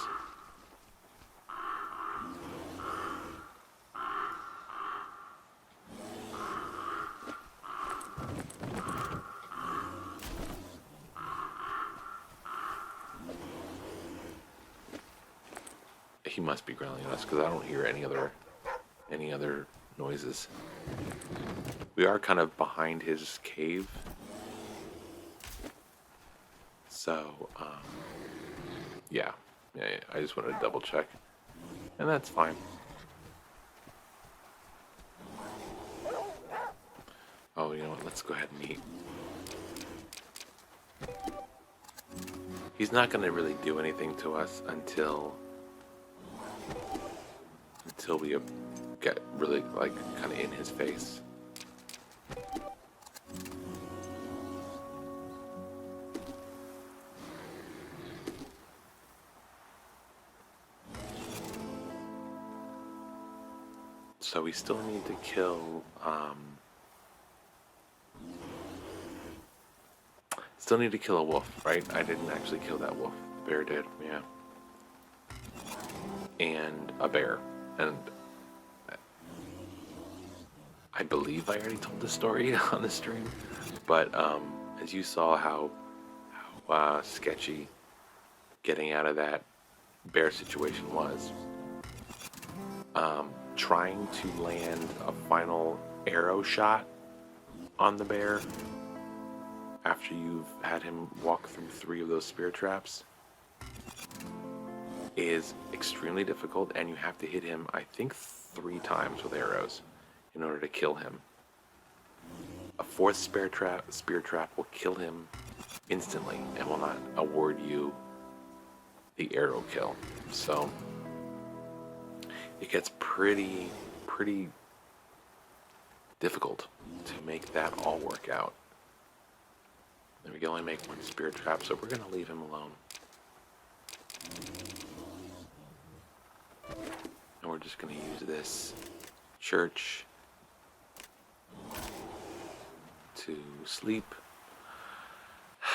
He must be growling at us because I don't hear any other noises. We are kind of behind his cave, so yeah. I just wanted to double check, and that's fine. Oh, you know what? Let's go ahead and eat. He's not going to really do anything to us until we get really, like, kind of in his face. So we still need to kill, a wolf, right? I didn't actually kill that wolf. The bear did, yeah. And a bear. And I believe I already told the story on the stream, but as you saw how sketchy getting out of that bear situation was, trying to land a final arrow shot on the bear after you've had him walk through 3 of those spear traps is extremely difficult, and you have to hit him, I think, 3 times with arrows in order to kill him. A 4th spear trap will kill him instantly and will not award you the arrow kill. So it gets pretty difficult to make that all work out. And we can only make 1 spear trap, so we're going to leave him alone. And we're just going to use this church to sleep.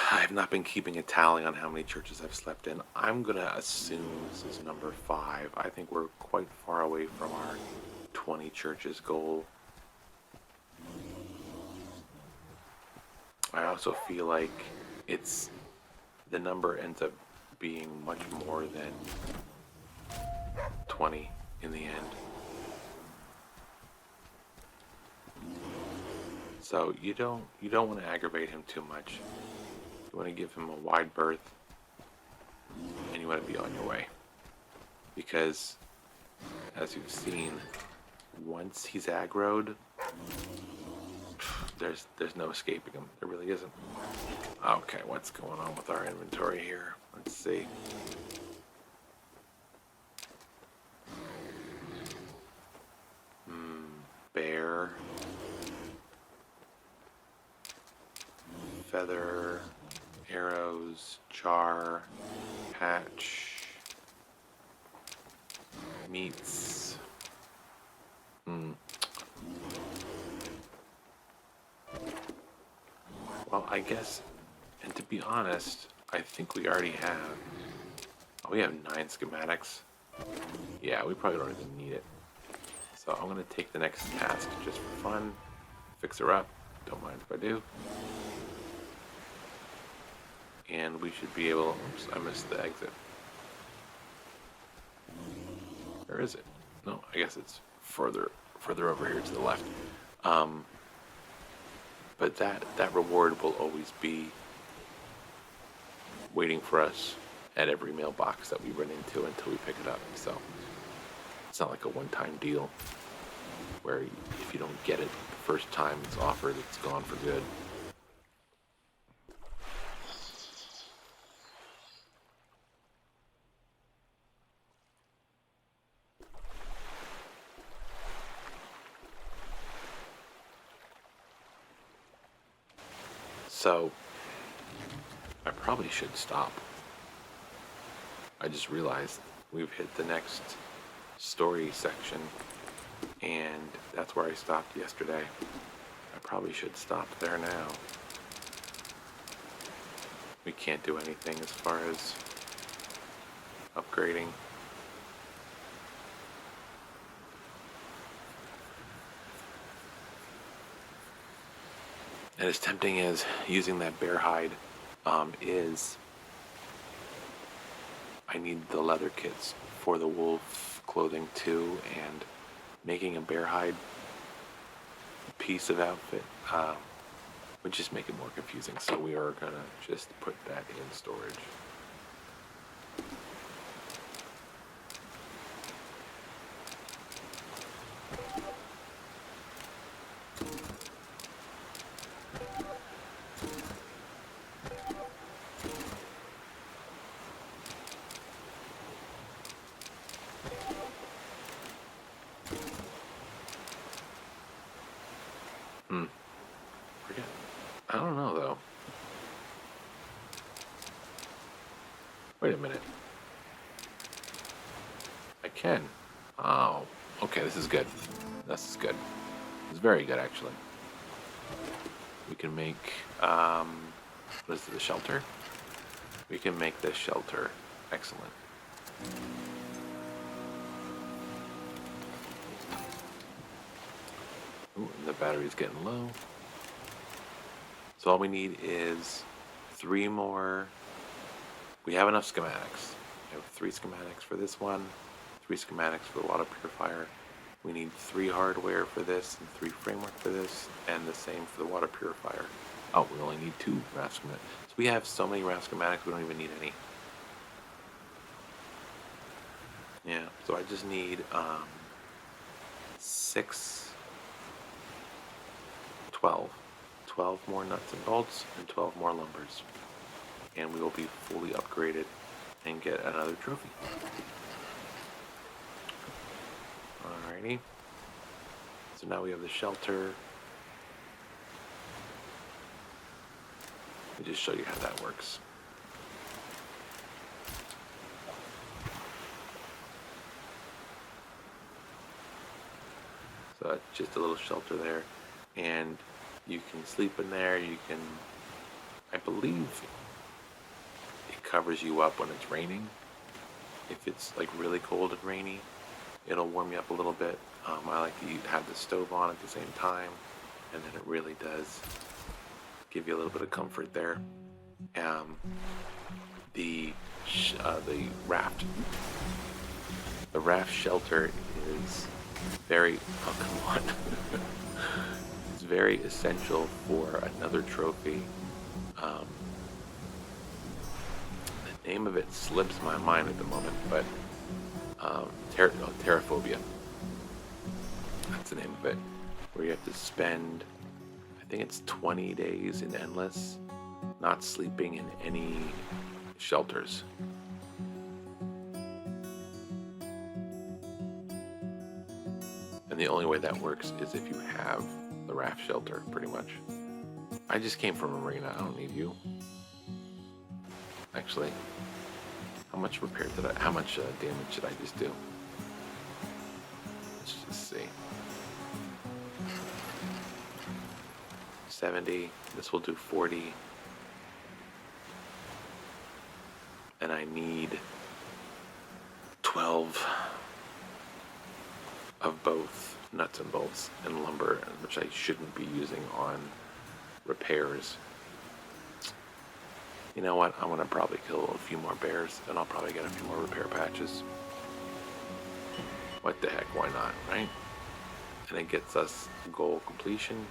I have not been keeping a tally on how many churches I've slept in. I'm going to assume this is number 5. I think we're quite far away from our 20 churches goal. I also feel like the number ends up being much more than 20 in the end. So you don't want to aggravate him too much. You want to give him a wide berth, and you want to be on your way. Because, as you've seen, once he's aggroed, there's no escaping him. There really isn't. Okay, what's going on with our inventory here? Let's see. Bear. Feather. Arrows. Char. Patch. Meats. Well, I guess, and to be honest, I think we already have Oh, we have 9 schematics. Yeah, we probably don't even need it. So I'm going to take the next task just for fun. Fix her up. Don't mind if I do. And we should be able... Oops, I missed the exit. Where is it? No, I guess it's further over here to the left. But that reward will always be waiting for us at every mailbox that we run into until we pick it up. So it's not like a one-time deal where if you don't get it the first time it's offered, it's gone for good. So I probably should stop. I just realized we've hit the next story section, and that's where I stopped yesterday. I probably should stop there now. We can't do anything as far as upgrading. And as tempting as using that bear hide is, I need the leather kits for the wolf clothing too, and making a bear hide piece of outfit would just make it more confusing. So we are gonna just put that in storage. Forget. I don't know though. Wait a minute. I can. Oh, okay. This is good. This is good. It's very good actually. We can make what is it, the shelter? We can make this shelter. Excellent. Ooh, and the battery's getting low. So all we need is 3 more. We have enough schematics. We have 3 schematics for this one, 3 schematics for the water purifier. We need 3 hardware for this and 3 framework for this, and the same for the water purifier. Oh, we only need 2 RAF schematics. So we have so many RAF schematics, we don't even need any. Yeah, so I just need 12 more nuts and bolts and 12 more lumbers. And we will be fully upgraded and get another trophy. Alrighty. So now we have the shelter. Let me just show you how that works. So that's just a little shelter there, and you can sleep in there. You can, I believe it covers you up when it's raining. If it's like really cold and rainy, it'll warm you up a little bit. I like to have the stove on at the same time, and then it really does give you a little bit of comfort there. The raft shelter is very, oh come on, it's very essential for another trophy. The name of it slips my mind at the moment, but terraphobia. That's the name of it. Where you have to spend, I think it's 20 days in Endless, not sleeping in any shelters. And the only way that works is if you have the raft shelter, pretty much. I just came from Marina. I don't need you. Actually, how much repair did how much damage did I just do? Let's just see. 70. This will do 40. And I need 12 of both nuts and bolts and lumber, which I shouldn't be using on repairs. You know what? I'm going to probably kill a few more bears, and I'll probably get a few more repair patches. What the heck? Why not, right? And it gets us goal completion.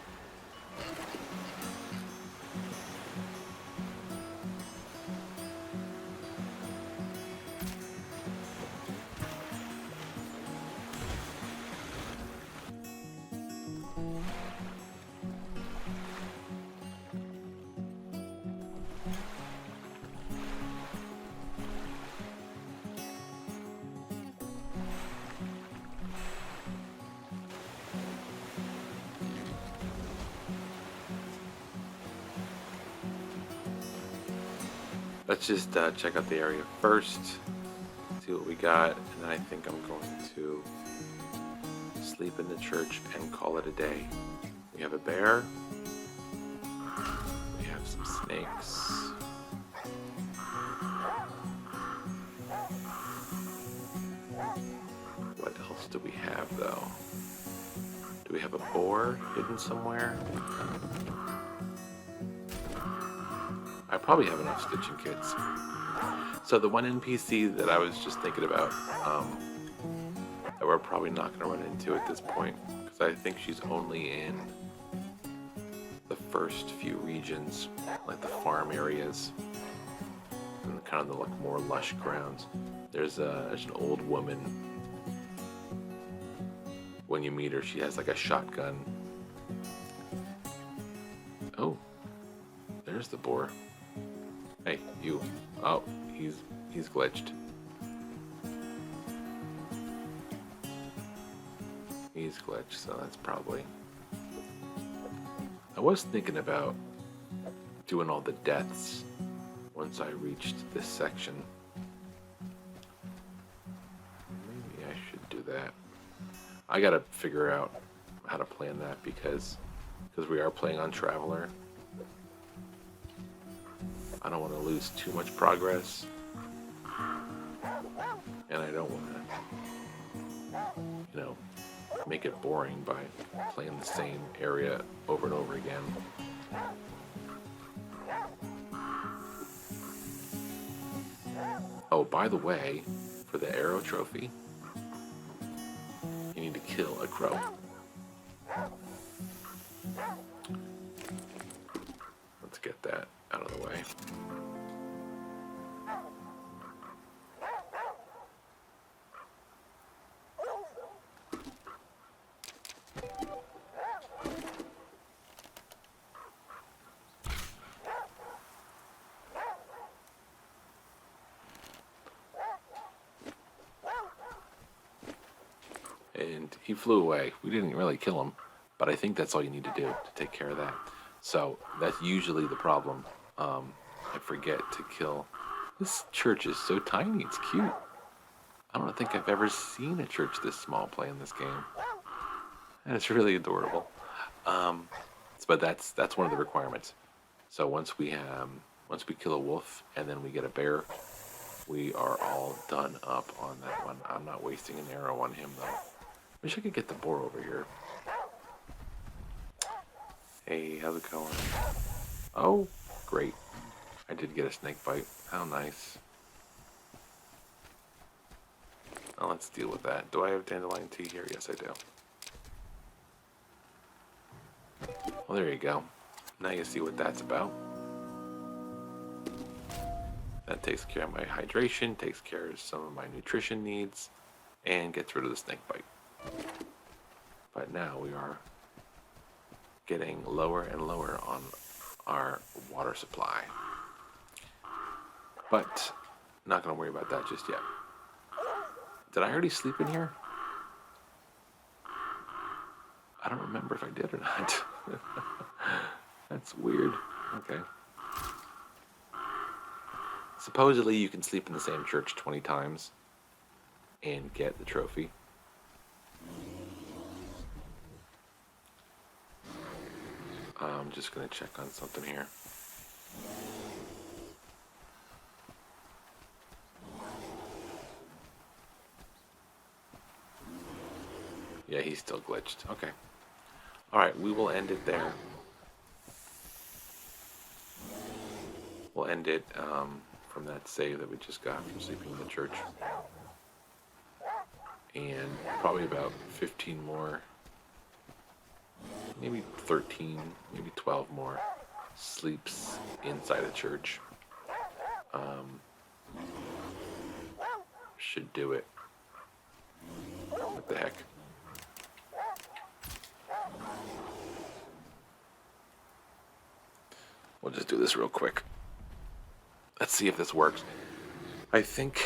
Let's just check out the area first, see what we got, and then I think I'm going to sleep in the church and call it a day. We have a bear. We have some snakes. What else do we have, though? Do we have a boar hidden somewhere? I probably have enough stitching kits. So the one NPC that I was just thinking about, that we're probably not going to run into at this point, because I think she's only in the first few regions, like the farm areas, and kind of the like more lush grounds. There's an old woman. When you meet her, she has like a shotgun. Oh, there's the boar. Hey, you. Oh, he's glitched. He's glitched, so that's probably... I was thinking about doing all the deaths once I reached this section. Maybe I should do that. I gotta figure out how to plan that because we are playing on Traveler. I don't want to lose too much progress, and I don't want to, make it boring by playing the same area over and over again. Oh, by the way, for the arrow trophy, you need to kill a crow. Let's get that out of the way. And he flew away. We didn't really kill him, but I think that's all you need to do to take care of that. So that's usually the problem. I forget to kill. This church is so tiny. It's cute. I don't think I've ever seen a church this small play in this game, and it's really adorable. But that's one of the requirements. So once we kill a wolf and then we get a bear, we are all done up on that one. I'm not wasting an arrow on him though. Wish I could get the boar over here. Hey, how's it going? Oh, great. I did get a snake bite. How nice. Now let's deal with that. Do I have dandelion tea here? Yes, I do. Well, there you go. Now you see what that's about. That takes care of my hydration, takes care of some of my nutrition needs, and gets rid of the snake bite. But now we are getting lower and lower on our water supply. But not going to worry about that just yet. Did I already sleep in here? I don't remember if I did or not. That's weird. Okay. Supposedly you can sleep in the same church 20 times and get the trophy. I'm just going to check on something here. Yeah, he's still glitched. Okay. Alright, we will end it there. We'll end it from that save that we just got from sleeping in the church. And probably about 15 more, maybe 13, maybe 12 more sleeps inside a church. Should do it. What the heck? We'll just do this real quick. Let's see if this works. I think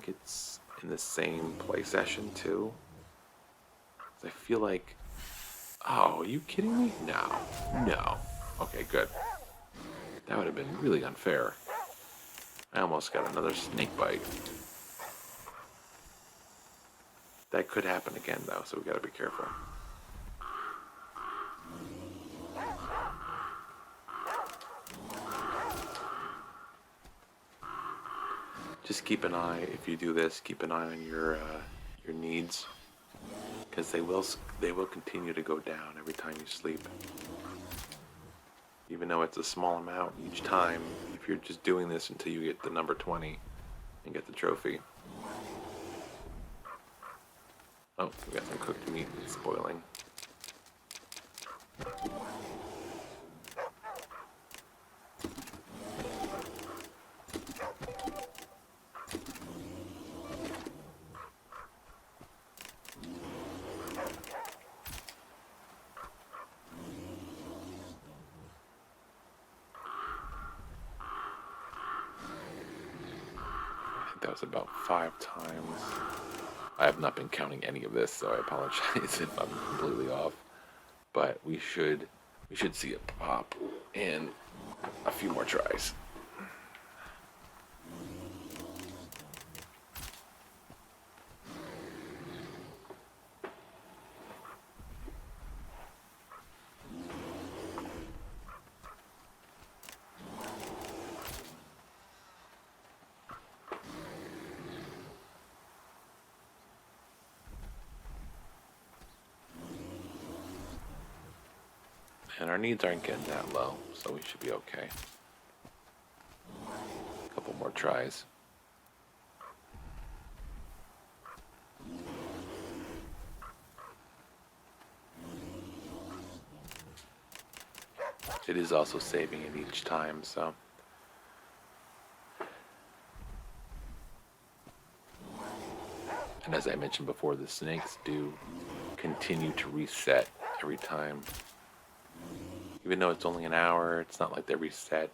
it's in the same play session too. I feel like, oh, are you kidding me? No. Okay, good. That would have been really unfair. I almost got another snake bite. That could happen again though, so we gotta be careful. Just keep an eye, if you do this, keep an eye on your needs, because they will continue to go down every time you sleep. Even though it's a small amount each time, if you're just doing this until you get the number 20 and get the trophy. Oh, we got some cooked meat that's spoiling. That was about 5 times. I have not been counting any of this, so I apologize if I'm completely off. But we should see it pop in a few more tries. And our needs aren't getting that low, so we should be okay. A couple more tries. It is also saving it each time, so. And as I mentioned before, the snakes do continue to reset every time. Even though it's only an hour, it's not like they reset,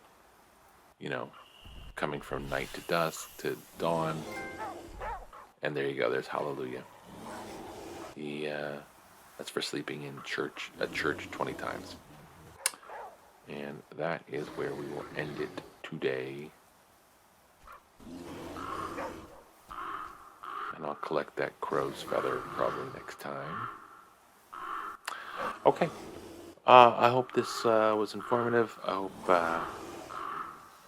coming from night to dusk to dawn. And there you go, there's Hallelujah. That's for sleeping in a church 20 times. And that is where we will end it today. And I'll collect that crow's feather probably next time. Okay. I hope this was informative. I hope,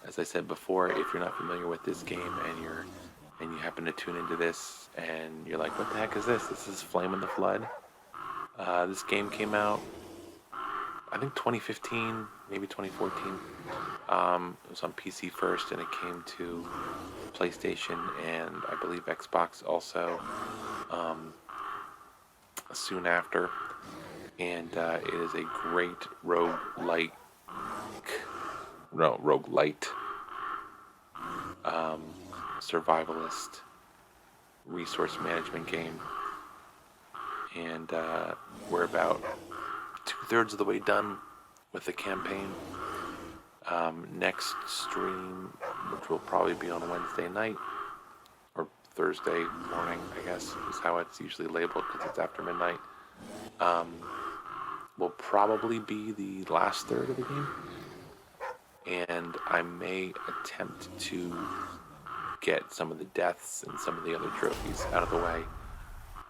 as I said before, if you're not familiar with this game and you happen to tune into this and you're like, what the heck is this? This is Flame in the Flood. This game came out, I think 2015, maybe 2014. It was on PC first, and it came to PlayStation and I believe Xbox also soon after. And it is a great rogue-lite survivalist resource management game. And we're about 2/3 of the way done with the campaign. Next stream, which will probably be on Wednesday night, or Thursday morning, I guess, is how it's usually labeled because it's after midnight. Will probably be the last third of the game, and I may attempt to get some of the deaths and some of the other trophies out of the way.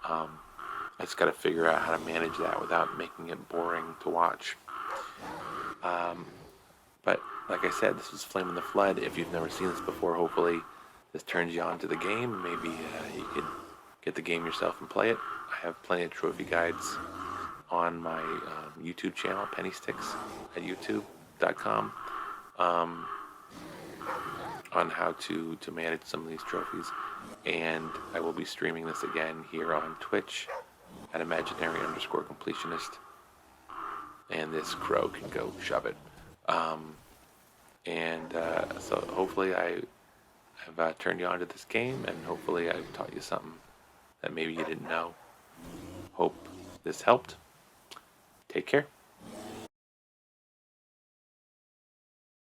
I just got to figure out how to manage that without making it boring to watch. But like I said, this is Flame in the Flood. If you've never seen this before, hopefully this turns you on to the game. Maybe you could get the game yourself and play it. I have plenty of trophy guides on my YouTube channel, Penny Sticks at youtube.com, on how to manage some of these trophies. And I will be streaming this again here on Twitch at imaginary_completionist. And this crow can go shove it. So hopefully I have turned you on to this game, and hopefully I've taught you something that maybe you didn't know. Hope this helped. Take care.